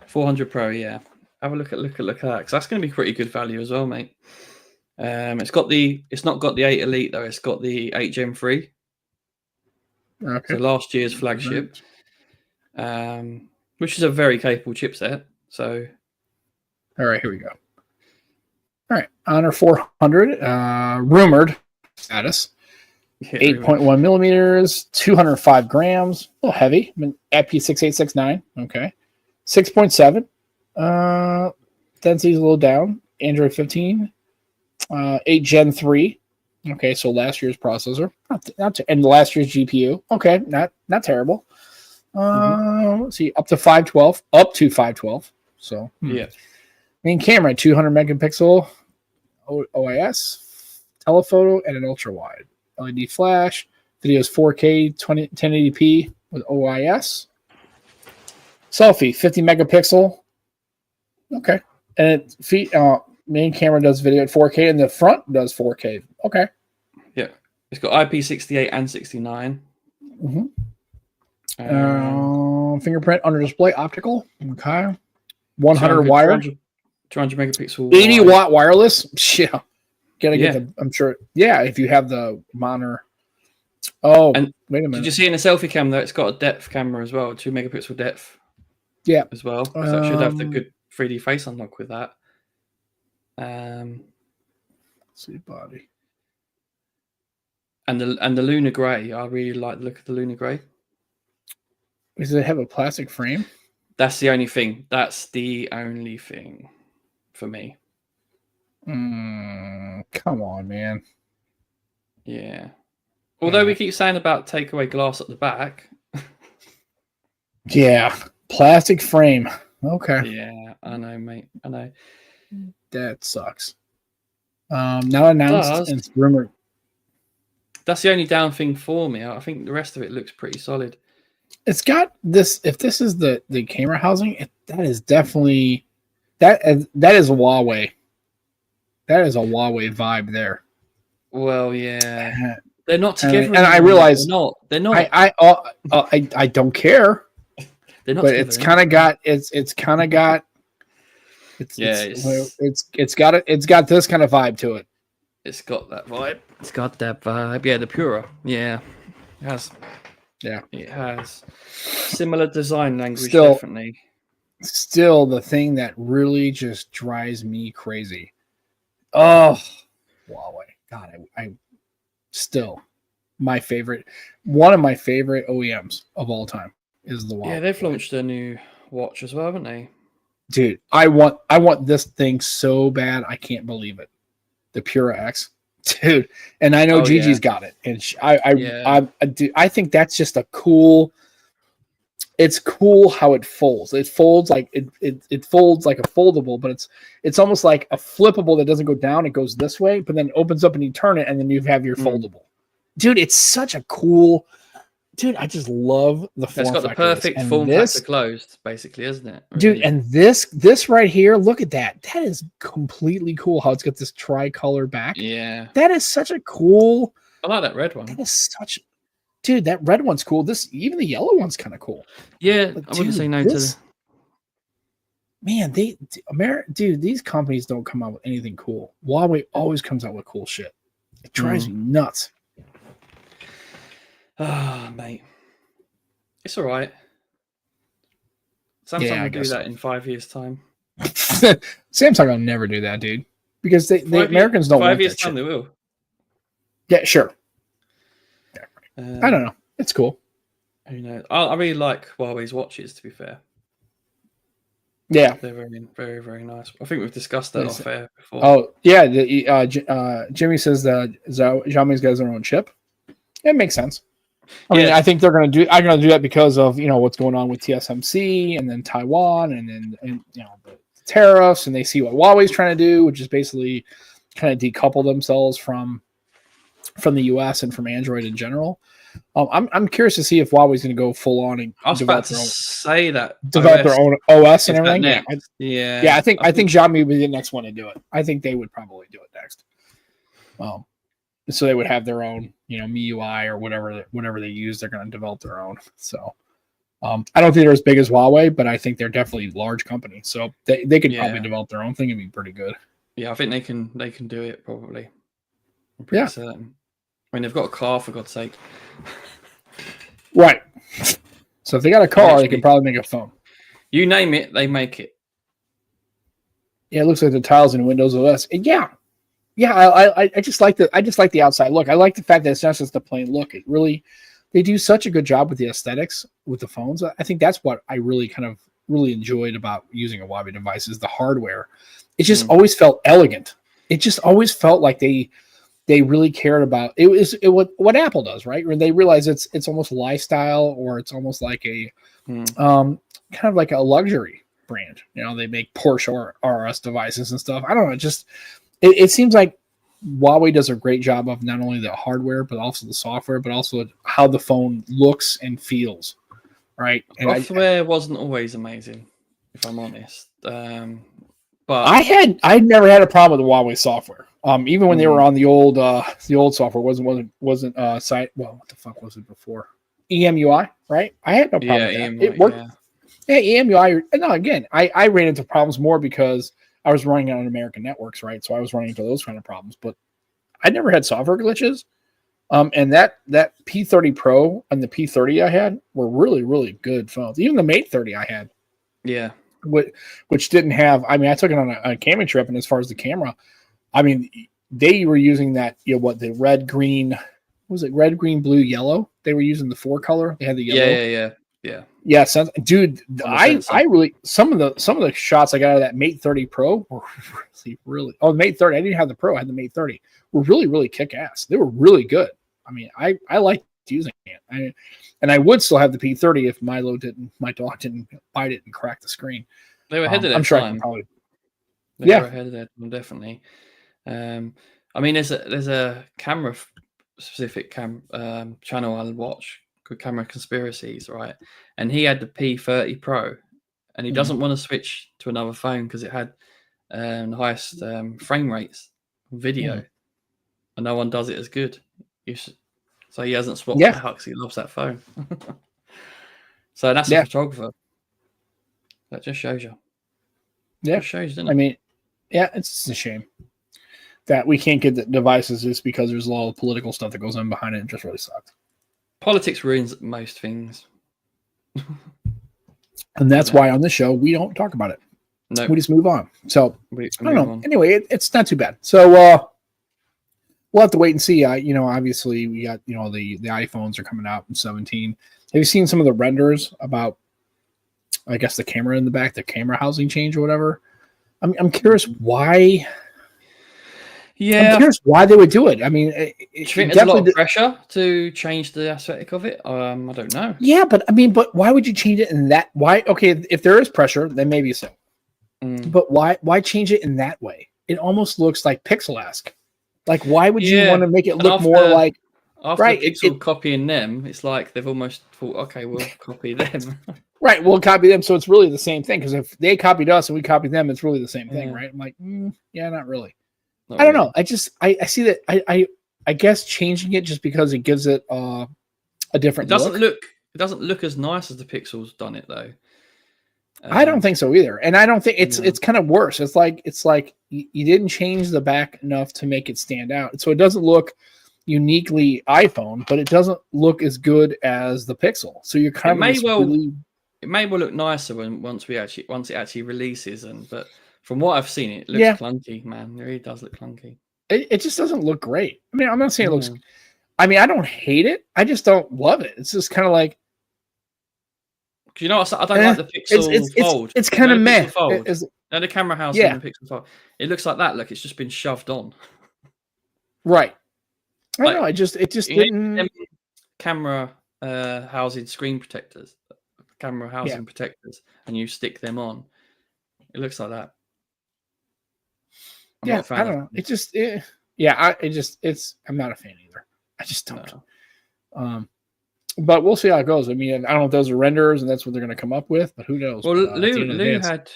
400 Pro, yeah. Have a look at that because that's going to be pretty good value as well, mate. It's not got the 8 Elite though. It's got the 8 Gen 3. Okay. So last year's flagship. which is a very capable chipset. So, all right, here we go. All right, Honor 400, rumored status. 8.1 millimeters, 205 grams, a little heavy. IP6869, okay. 6.7. Density's a little down. Android 15. 8 Gen 3. Okay, so last year's processor. And last year's GPU. Okay, not terrible. Let's see, up to 512. Up to 512. So, yeah. Main camera, 200 megapixel OIS, telephoto, and an ultra wide. LED flash, videos 4K 1080p with OIS. Selfie, 50 megapixel. Okay. And main camera does video at 4K and the front does 4K. Okay. Yeah. It's got IP68 and 69. Fingerprint under display, optical. Okay. 100 wire. 200 megapixel. 80 watt wireless. Yeah. Gotta get the, I'm sure. Yeah, if you have the monitor. Oh, and wait a minute. Did you see in the selfie cam that it's got a depth camera as well, 2 megapixel depth? Yeah. As well. So that should have the good 3D face unlock with that. Let's see body. And the Lunar Grey. I really like the look of the Lunar Grey. Does it have a plastic frame? That's the only thing. That's the only thing for me. Come on, man. Yeah. Although we keep saying about takeaway glass at the back. Yeah. Plastic frame. Okay. Yeah, I know, mate. I know. That sucks. Now announced and it's rumored. That's the only down thing for me. I think the rest of it looks pretty solid. It's got this. If this is the camera housing, that is definitely that is a Huawei. That is a Huawei vibe there. Well, yeah, they're not together. And I realize they're not. I don't care. They're not. But it's kind of got. It's got this kind of vibe to it. It's got that vibe. It's got that vibe. Yeah, the Pura. Yeah, it has. Yeah, it has. Similar design language, definitely. Still, the thing that really just drives me crazy. Oh, Huawei. God, I still my favorite. One of my favorite OEMs of all time is the Huawei. Yeah, they've launched a new watch as well, haven't they? Dude, I want this thing so bad. I can't believe it. The Pura X, dude. And I know Gigi's got it, and I think that's just a cool. It's cool how it folds. It folds like it folds like a foldable, but it's almost like a flippable that doesn't go down. It goes this way, but then it opens up and you turn it, and then you have your foldable. Dude, it's such a cool. Dude, I just love the form factor. It's got the perfect form factor closed, basically, isn't it? Really? Dude, and this right here, look at that. That is completely cool how it's got this tricolor back. Yeah. That is such a cool. I like that red one. That is such. Dude, that red one's cool. Even the yellow one's kind of cool. Yeah, I wouldn't say no to the. Man, dude, these companies don't come out with anything cool. Huawei always comes out with cool shit. It drives me nuts. Ah, mate. It's all right. Samsung will do that in 5 years' time. Samsung will never do that, dude. Because the Americans don't want that 5 years' shit. time they will. Yeah, sure. I don't know. It's cool. Who knows? I really like Huawei's watches, to be fair. Yeah. They're very, very, very nice. I think we've discussed that off air before. Oh, yeah. Jimmy says that Xiaomi's got their own chip. It makes sense. I mean, I think they're going to do that because of, what's going on with TSMC and then Taiwan and the tariffs, and they see what Huawei's trying to do, which is basically kind of decouple themselves from the US and from Android in general. I'm curious to see if Huawei's going to go full on and develop their own OS and everything. Yeah. I think Xiaomi would be the next one to do it. I think they would probably do it next. So they would have their own, MIUI or whatever they use. They're going to develop their own. So I don't think they're as big as Huawei, but I think they're definitely a large company. So they could probably develop their own thing and be pretty good. Yeah, I think they can do it probably. I'm pretty certain. I mean, they've got a car, for God's sake. Right. So if they got a car, they can probably make a phone. You name it, they make it. Yeah, it looks like the tiles in Windows OS. And yeah, I just like the outside look. I like the fact that it's not just the plain look. It really, they do such a good job with the aesthetics with the phones. I think that's what I really enjoyed about using a Huawei device is the hardware. It just always felt elegant. It just always felt like they really cared about what Apple does, right? When they realize it's almost lifestyle, or it's almost like a kind of like a luxury brand. You know, they make Porsche or RS devices and stuff. I don't know. It seems like Huawei does a great job of not only the hardware, but also the software, but also how the phone looks and feels, right? And software wasn't always amazing, if I'm honest. But I never had a problem with the Huawei software. Even when they were on the old software wasn't site. Well, what the fuck was it before? EMUI, right? I had no problem with that. EMUI, it worked. Yeah, EMUI. No, again, I ran into problems more because I was running on American networks, right? So I was running into those kind of problems. But I never had software glitches. And that P30 Pro and the P30 I had were really, really good phones. Even the Mate 30 I had. Yeah. Which didn't have, I mean, I took it on a camping trip, and as far as the camera, I mean, they were using that, the red, green, was it red, green, blue, yellow? They were using the 4-color. They had the yellow. Yeah. Dude, I really, some of the shots I got out of that Mate 30 Pro were really, the Mate 30, I didn't have the Pro, I had the Mate 30, were really, really kick ass. They were really good. I mean, I liked using it. And I would still have the P30 if my dog didn't bite it and crack the screen. They were ahead of their I'm sure time. I can probably. They were ahead of their time, definitely. I mean, there's a camera specific channel I watch called Camera Conspiracies, right? And he had the P30 Pro, and he doesn't want to switch to another phone because it had the highest frame rates video, and no one does it as good. So he hasn't swapped out because he loves that phone. So that's a photographer. That just shows you. Yeah, just shows, doesn't it? I mean, yeah, it's a shame that we can't get the devices just because there's a lot of political stuff that goes on behind it. It just really sucks. Politics ruins most things. And that's why on this show, we don't talk about it. No, we just move on. So I don't know. On. Anyway, it's not too bad. So we'll have to wait and see. Obviously we got, the iPhones are coming out in 17. Have you seen some of the renders about, I guess, the camera in the back, the camera housing change or whatever? I'm curious why. Yeah, I'm curious why they would do it. I mean, there's a lot of pressure to change the aesthetic of it. I don't know. Yeah, but why would you change it in that? Why? Okay, if there is pressure, then maybe so. But why change it in that way? It almost looks like pixel-esque. Like, why would you want to make it look more like? After Pixel copying them, it's like they've almost thought, okay, we'll copy them. Right, we'll copy them, so it's really the same thing. Because if they copied us and we copied them, it's really the same thing, right? I'm like, not really. I don't know. I see that. I guess changing it just because it gives it a different look. It doesn't look as nice as the Pixel's done it though. I don't think so either, and I don't think it's kind of worse. It's like you didn't change the back enough to make it stand out, so it doesn't look uniquely iPhone, but it doesn't look as good as the Pixel. So you're kind of it may well look nicer once it actually releases, but from what I've seen, it looks clunky, man. It really does look clunky. It just doesn't look great. I mean, I'm not saying it looks. I mean, I don't hate it. I just don't love it. It's just kind of like. I don't like the Pixel Fold. It's kind of meh. The camera housing and the Pixel Fold. It looks like that. Look, it's just been shoved on. Right. I don't know. It just didn't. Camera housing screen protectors, camera housing protectors, and you stick them on. It looks like that. I don't know. I'm not a fan either. I just don't. No. But we'll see how it goes. I mean, I don't know if those are renders and that's what they're going to come up with, but who knows? Well, Lou had,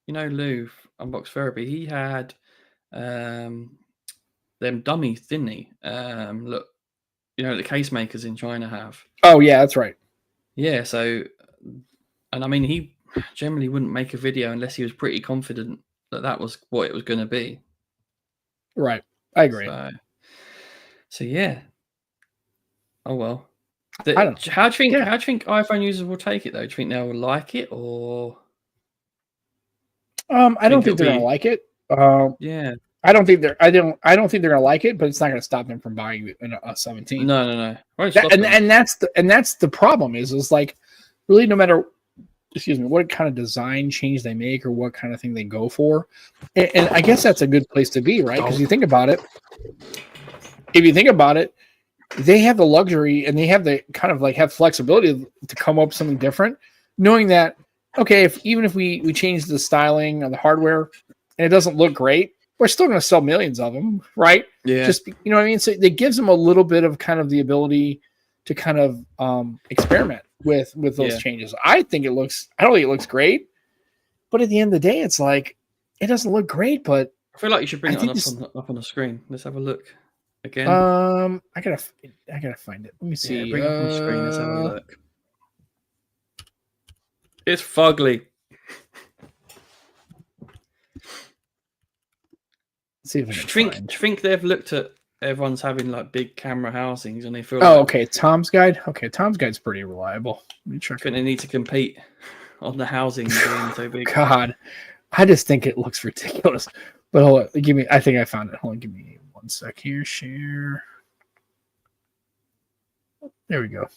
Lou Unbox Therapy. He had them dummies, didn't he? Look, the case makers in China have. Oh yeah, that's right. Yeah. So, and I mean, he generally wouldn't make a video unless he was pretty confident that was what it was going to be. Right. I agree. So yeah. Oh well. I don't know. How do you think iPhone users will take it though? Do you think they'll like it or? I don't think they're gonna like it. Yeah. I don't think they're gonna like it, but it's not gonna stop them from buying a 17. No. And that's the problem is like really no matter what kind of design change they make or what kind of thing they go for, and I guess that's a good place to be, right? Because you think about it. If you think about it, they have the luxury and they have the kind of like have flexibility to come up with something different, knowing that okay, even if we change the styling of the hardware and it doesn't look great, we're still going to sell millions of them, right? Yeah. Just you know what I mean. So it gives them a little bit of kind of the ability to kind of experiment with those changes. I don't think it looks great, but at the end of the day, it's like it doesn't look great. But I feel like you should bring it up on the screen. Let's have a look again. I gotta find it. Let me see. Yeah, bring it up on the screen. Let's have a look. It's fugly. Let's see if do you think they've looked at everyone's having like big camera housings and they feel okay, Tom's Guide. Okay, Tom's Guide's pretty reliable. Let me check. I think they need to compete on the housing being so big. God, I just think it looks ridiculous. But hold on, I think I found it. Hold on, give me 1 sec here. Share. There we go.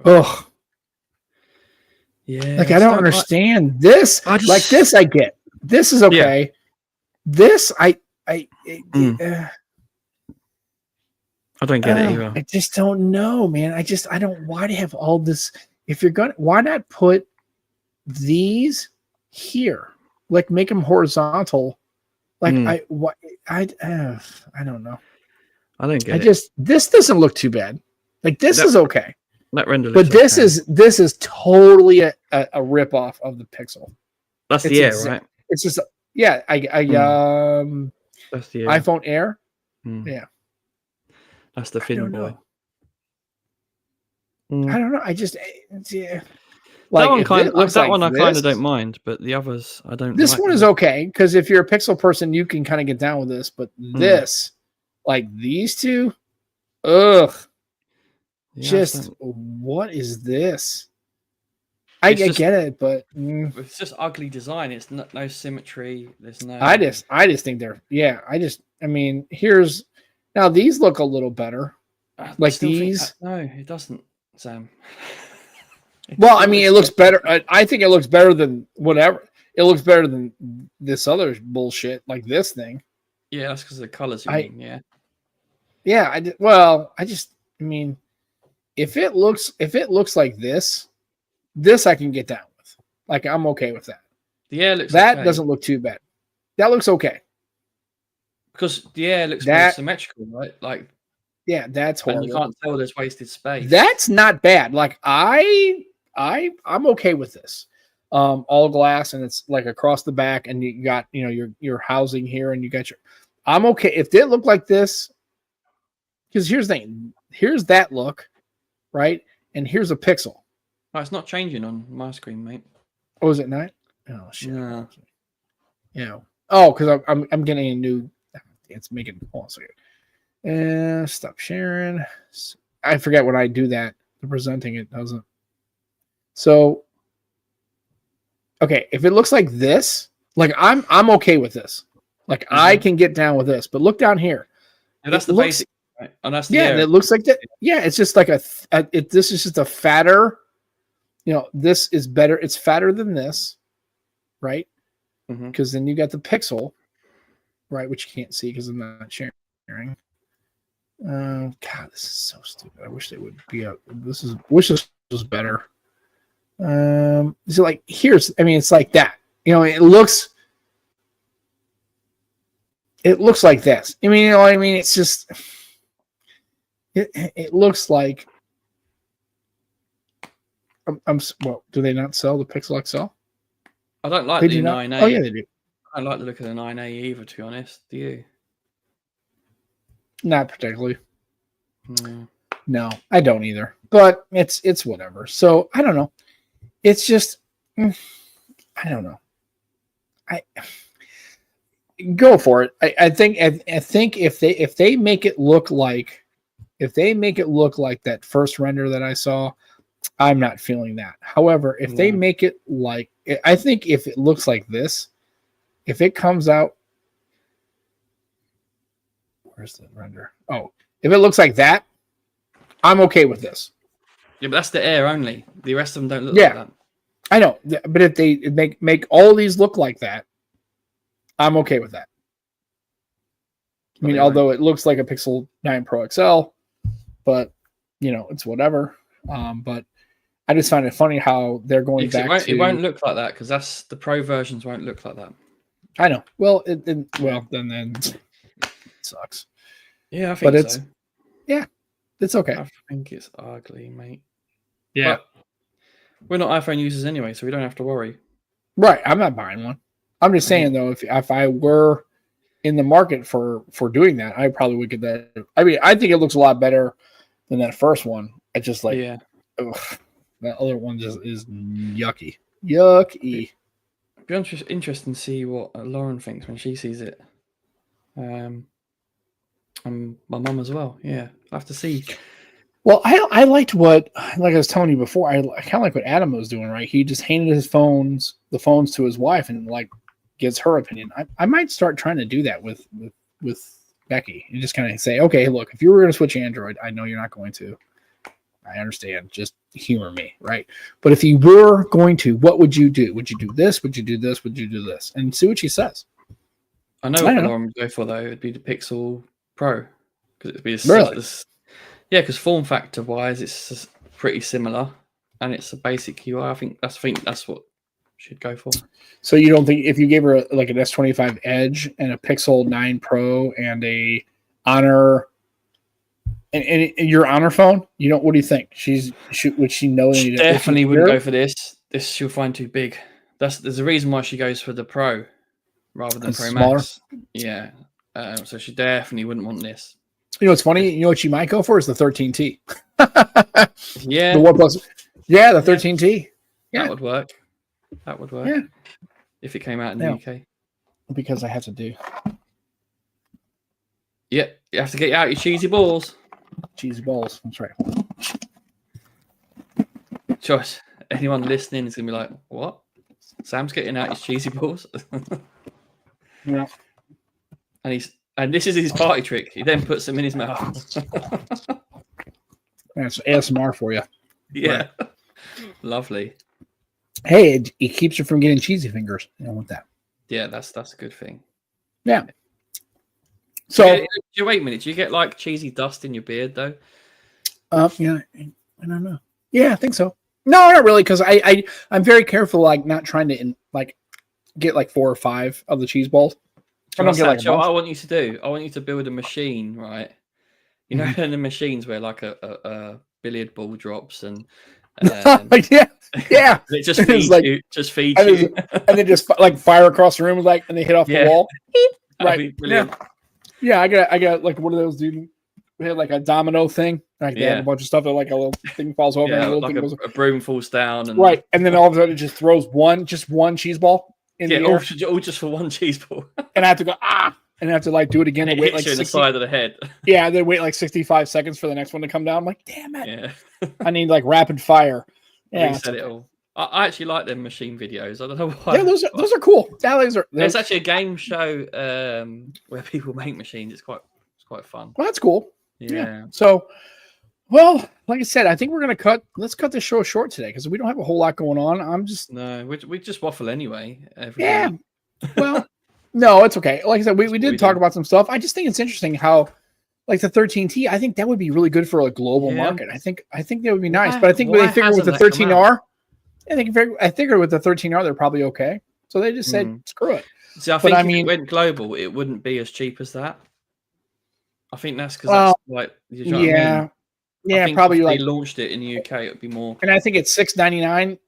Oh, yeah. Like I don't understand this. This I get. This is okay. Yeah. This I don't get it either. I just don't know, man. I don't. Why do you have all this? If you're gonna, why not put these here? Like make them horizontal. Like I don't know. I don't get it. This doesn't look too bad. Like this is okay. That render, but this is totally a rip off of the Pixel. That's the Air, right? It's just that's the iPhone Air. Yeah, that's the thin boy. I don't know. I just Like that one I kind of don't mind, but the others I don't. This one is okay because if you're a Pixel person, you can kind of get down with this. But this, like these two, ugh. Yeah, what is this? I get it, but it's just ugly design. It's no symmetry. There's no. I just think they're I mean, here's now these look a little better. Like these. No, it doesn't, Sam. Well, I mean, it looks better. I think it looks better than whatever. It looks better than this other bullshit, like this thing. Yeah, that's because of the colors. Yeah. Yeah. I mean, if it looks like this I can get down with. Like I'm okay with that. The Air looks. That doesn't look too bad. That looks okay. Because the Air looks more symmetrical, right? Like. Yeah, that's horrible. And you can't tell there's wasted space. That's not bad. Like I'm okay with this. All glass and it's like across the back and you got, your housing here and you got I'm okay. If they look like this, because here's the thing. Here's that look, right? And here's a Pixel. Oh, it's not changing on my screen, mate. Oh, is it not? Oh shit. No. Yeah. Oh, because I'm getting a new it's making hold on a second. Stop sharing. I forget when I do that. The presenting it doesn't. So, okay, if it looks like this, like I'm okay with this. Like I can get down with this. But look down here. And that's the basic. Right? And that's the Air. It looks like that. Yeah, it's just like this is just a fatter. This is better. It's fatter than this, right? Because then you got the Pixel, right? Which you can't see because I'm not sharing. God, this is so stupid. I wish they would be out. Wish this was better. So like it's like that. It looks like this. I mean, it's just it looks like well, do they not sell the Pixel XL? I don't like the 9A. Oh yeah, they do. I don't like the look of the 9A either, to be honest. Do you? Not particularly. No, I don't either. But it's whatever. So I don't know. It's just I don't know. I go for it. I think if they make it look like if they make it look like that first render that I saw, I'm not feeling that. However, if they make it like, I think if it looks like this, if it comes out, where's the render? Oh, if it looks like that, I'm okay with this. Yeah, but that's the air only. The rest of them don't look like that. I know, but if they make all these look like that, I'm okay with that. I mean, although it looks like a Pixel 9 Pro XL, but it's whatever. But I just find it funny how they're going back to. It won't look like that because that's the Pro versions won't look like that. I know. Well, then it sucks. Yeah, I think so. Yeah, it's okay. I think it's ugly, mate. Yeah, but we're not iPhone users anyway, so we don't have to worry. Right, I'm not buying one. I'm just saying though, if I were in the market for doing that, I probably would get that. I mean, I think it looks a lot better than that first one. It's just like, that other one just is yucky. Yucky. It'd be interesting to see what Lauren thinks when she sees it. And my mum as well. Yeah, I have to see. Well, I liked what, like I was telling you before, I kind of like what Adam was doing, right? He just handed the phones to his wife and like gets her opinion. I might start trying to do that with Becky and just kind of say, okay, look, if you were going to switch Android, I know you're not going to. I understand. Just humor me, right? But if you were going to, what would you do? Would you do this? Would you do this? Would you do this? And see what she says. I know what Lauren would go for though. It'd be the Pixel Pro because it'd be yeah, because form factor wise, it's pretty similar, and it's a basic UI. I think that's what she'd go for. So you don't think if you gave her like an S25 Edge and a Pixel 9 Pro and a Honor and your Honor phone, what do you think? Would she know? She definitely wouldn't go for this. This she'll find too big. There's a reason why she goes for the Pro rather than Pro smaller. Max. Yeah, so she definitely wouldn't want this. You know what's funny? You know what she might go for is the 13T. Yeah. The OnePlus. Yeah, the 13T. Yeah. That would work. Yeah. If it came out in the UK. Because I have to do. Yeah, you have to get out your cheesy balls. Cheesy balls. That's right. Josh, anyone listening is going to be like, what? Sam's getting out his cheesy balls? Yeah. And this is his party trick. He then puts them in his mouth. That's ASMR for you. Yeah. Right. Lovely. Hey, it keeps you from getting cheesy fingers. I don't want that. Yeah, that's a good thing. Yeah. So wait a minute. Do you get like cheesy dust in your beard though? Yeah, I don't know. Yeah, I think so. No, not really, because I'm very careful, like not trying to like get like 4 or 5 of the cheese balls. I don't get like what I want you to do. I want you to build a machine, right? You know, the machines where like a billiard ball drops and yeah. it just feeds you. Just feeds you, and they just like fire across the room, like, and they hit off the wall. Right. Brilliant. Yeah. I got like one of those, dude. We had like a domino thing. Like they had a bunch of stuff that like a little thing falls over, and a little thing a broom falls down, and and then all of a sudden it just throws one cheese ball in the air. All just for one cheese ball. And I have to go and I have to like do it again and wait like 60, the side of the head. Yeah, then wait like 65 seconds for the next one to come down. I'm like, damn it. Yeah. I need like rapid fire. Yeah. Reset it all. I actually like them machine videos. I don't know why. Yeah, those are cool. There's actually a game show where people make machines. It's quite fun. Well, that's cool. Yeah. So, well, like I said, I think we're gonna let's cut this show short today because we don't have a whole lot going on. We just waffle anyway. Yeah. Well, no, it's okay. Like I said, we did talk about some stuff. I just think it's interesting how, like the 13T, I think that would be really good for a global market. I think that would be nice. But I think when they figured with the 13R, I figured with the 13R they're probably okay. So they just said screw it. See, I think if it went global, it wouldn't be as cheap as that. I think that's because that's like you know what I mean? Yeah, probably if like they launched it in the UK, it would be more. And I think it's $699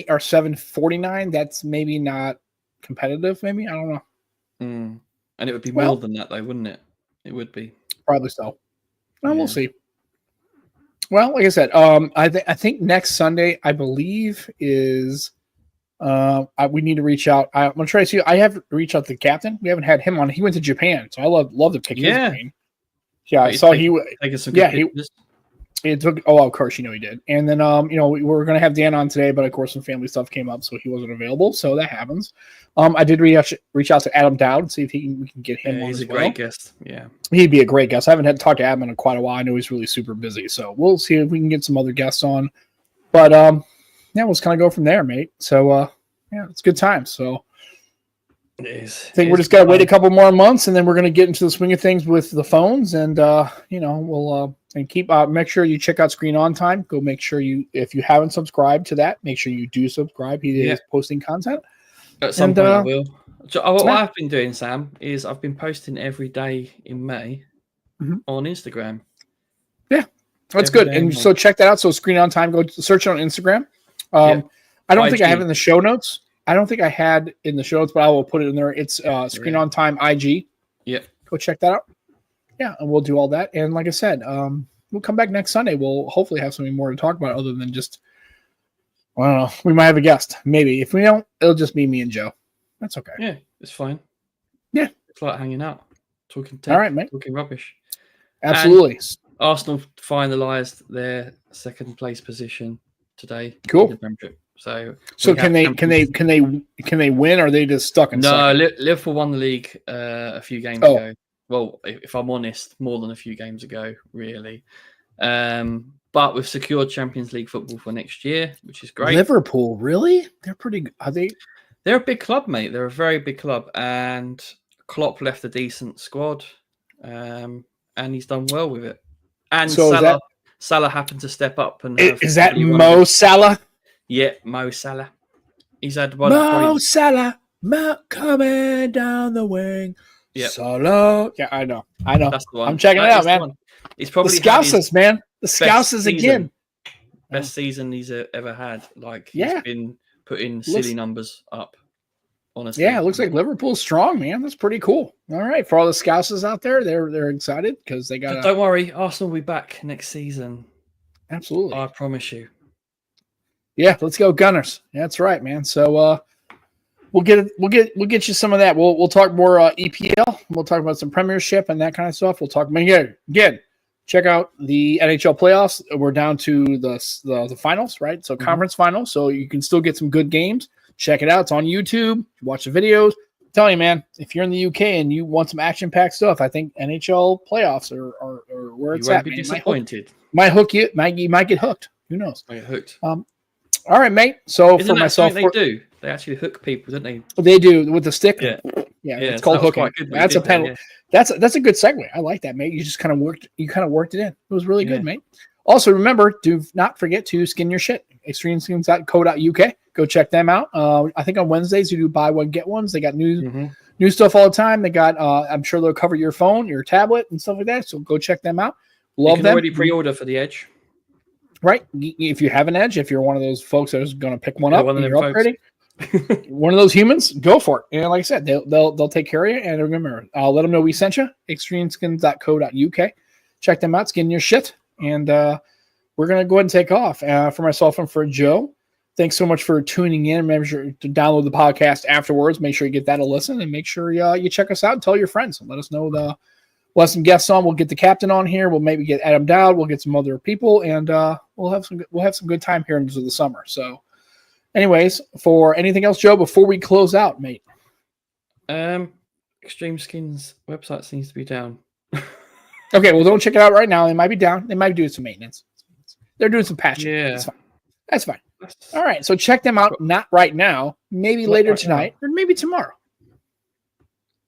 or $749. That's maybe not competitive. Maybe I don't know. And it would be more than that, though, wouldn't it? It would be probably so. Well, we'll see. Well, like I said, I think next Sunday, I believe is we need to reach out. I'm gonna try to see. I have to reach out to the captain. We haven't had him on. He went to Japan, so I love to pick his brain. Yeah, I saw he taking some good pictures. It took. Oh, of course, he did. And then, we were going to have Dan on today, but of course, some family stuff came up, so he wasn't available. So that happens. I did reach out to Adam Dowd and see if we can get him on. He's a great guest. Yeah, he'd be a great guest. I haven't had to talk to Adam in quite a while. I know he's really super busy, so we'll see if we can get some other guests on. But we'll just kind of go from there, mate. So it's good times. So it is. I think we're just got to wait a couple more months, and then we're going to get into the swing of things with the phones, and we'll and keep make sure you check out Screen On Time. Go make sure if you haven't subscribed to that, make sure you do subscribe. He is posting content. At some point I will. What I've been doing, Sam, is I've been posting every day in May on Instagram. Yeah, that's good. And so check that out. So Screen On Time, go search it on Instagram. I don't think I have it in the show notes. I don't think I had in the show notes, but I will put it in there. It's Screen On Time IG. Yeah. Go check that out. Yeah, and we'll do all that. And like I said, we'll come back next Sunday. We'll hopefully have something more to talk about other than just, I don't know, we might have a guest. Maybe. If we don't, it'll just be me and Joe. That's okay. Yeah, it's fine. Yeah. It's like hanging out, talking all right, mate. Talking rubbish. Absolutely. And Arsenal finalised their second place position today. Cool. So can they win, or are they just stuck in second? No, Liverpool won the league a few games ago. Well, if I'm honest, more than a few games ago, really. But we've secured Champions League football for next year, which is great. Liverpool, really? They're pretty. Are they? They're a big club, mate. They're a very big club, and Klopp left a decent squad, and he's done well with it. And so Salah happened to step up and is that Mo Salah? Yeah, Mo Salah. He's had Mo Salah coming down the wing. Yeah, Salah. Yeah, I know. That's the one. I'm checking it out, man. He's probably the Scousers, man. The Scousers again. Best season he's ever had. Like he's been putting silly numbers up. Honestly, yeah, it looks like Liverpool's strong, man. That's pretty cool. All right, for all the Scousers out there, they're excited because they got. But don't worry, Arsenal will be back next season. Absolutely, I promise you. Yeah, let's go Gunners. Yeah, that's right, man. So we'll get you some of that. We'll talk more EPL. We'll talk about some Premiership and that kind of stuff. We'll talk again. Check out the NHL playoffs. We're down to the finals, right? So conference finals. So you can still get some good games. Check it out. It's on YouTube. Watch the videos. I'm telling you, man, if you're in the UK and you want some action-packed stuff, I think NHL playoffs are where it's at. You won't be disappointed. Might hook you. You might get hooked. Who knows? I get hooked. All right, mate. So Isn't for myself, they do. They actually hook people, don't they? They do with the stick. Yeah. It's called hooking. That's a penalty. Yeah. That's a good segue. I like that, mate. You just kind of worked it in. It was really good, mate. Also, remember, do not forget to skin your shit. Extremeskins.co.uk. Go check them out. I think on Wednesdays you do buy one get ones. They got new stuff all the time. They got. I'm sure they'll cover your phone, your tablet, and stuff like that. So go check them out. Love them. Already pre-order for the Edge. Right. If you have an Edge, if you're one of those folks that is going to pick one up and you're upgrading, one of those humans, go for it. And like I said, they'll take care of you. And remember, I'll let them know we sent you. Extremeskins.co.uk. Check them out. Skin your shit. And we're going to go ahead and take off. For myself and for Joe, thanks so much for tuning in. Remember to download the podcast afterwards. Make sure you get that a listen. And make sure you check us out and tell your friends. Let us know we'll have some guests on. We'll get the captain on here. We'll maybe get Adam Dowd. We'll get some other people, and we'll have some good time here into the summer. So, anyways, for anything else, Joe, before we close out, mate. Extreme Skins website seems to be down. Okay, well, don't check it out right now. They might be down. They might be doing some maintenance. They're doing some patching. Yeah, that's fine. All right, so check them out. Not right now. Maybe later tonight, or maybe tomorrow.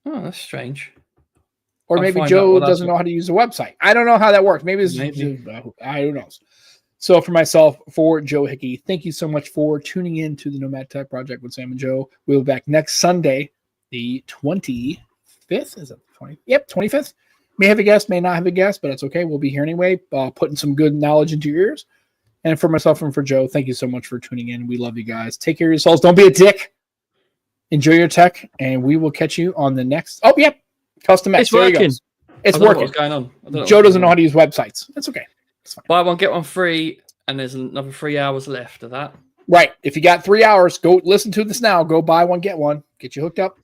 Oh, that's strange. Or maybe Joe doesn't know how to use the website. I don't know how that works. Maybe who knows. So for myself, for Joe Hickey, thank you so much for tuning in to the Nomad Tech Project with Sam and Joe. We'll be back next Sunday, the 25th. Is it 20? Yep, 25th. May have a guest, may not have a guest, but it's okay. We'll be here anyway, putting some good knowledge into your ears. And for myself and for Joe, thank you so much for tuning in. We love you guys. Take care of yourselves. Don't be a dick. Enjoy your tech, and we will catch you on the next. Oh, yep. Custom X. It's working. It's working. What's going on? Joe doesn't know how to use websites. It's okay. It's fine. Buy one, get one free, and there's another 3 hours left of that. Right. If you got 3 hours, go listen to this now. Go buy one, get one. Get you hooked up,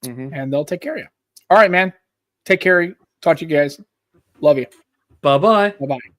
and they'll take care of you. All right, man. Take care. Talk to you guys. Love you. Bye bye. Bye bye.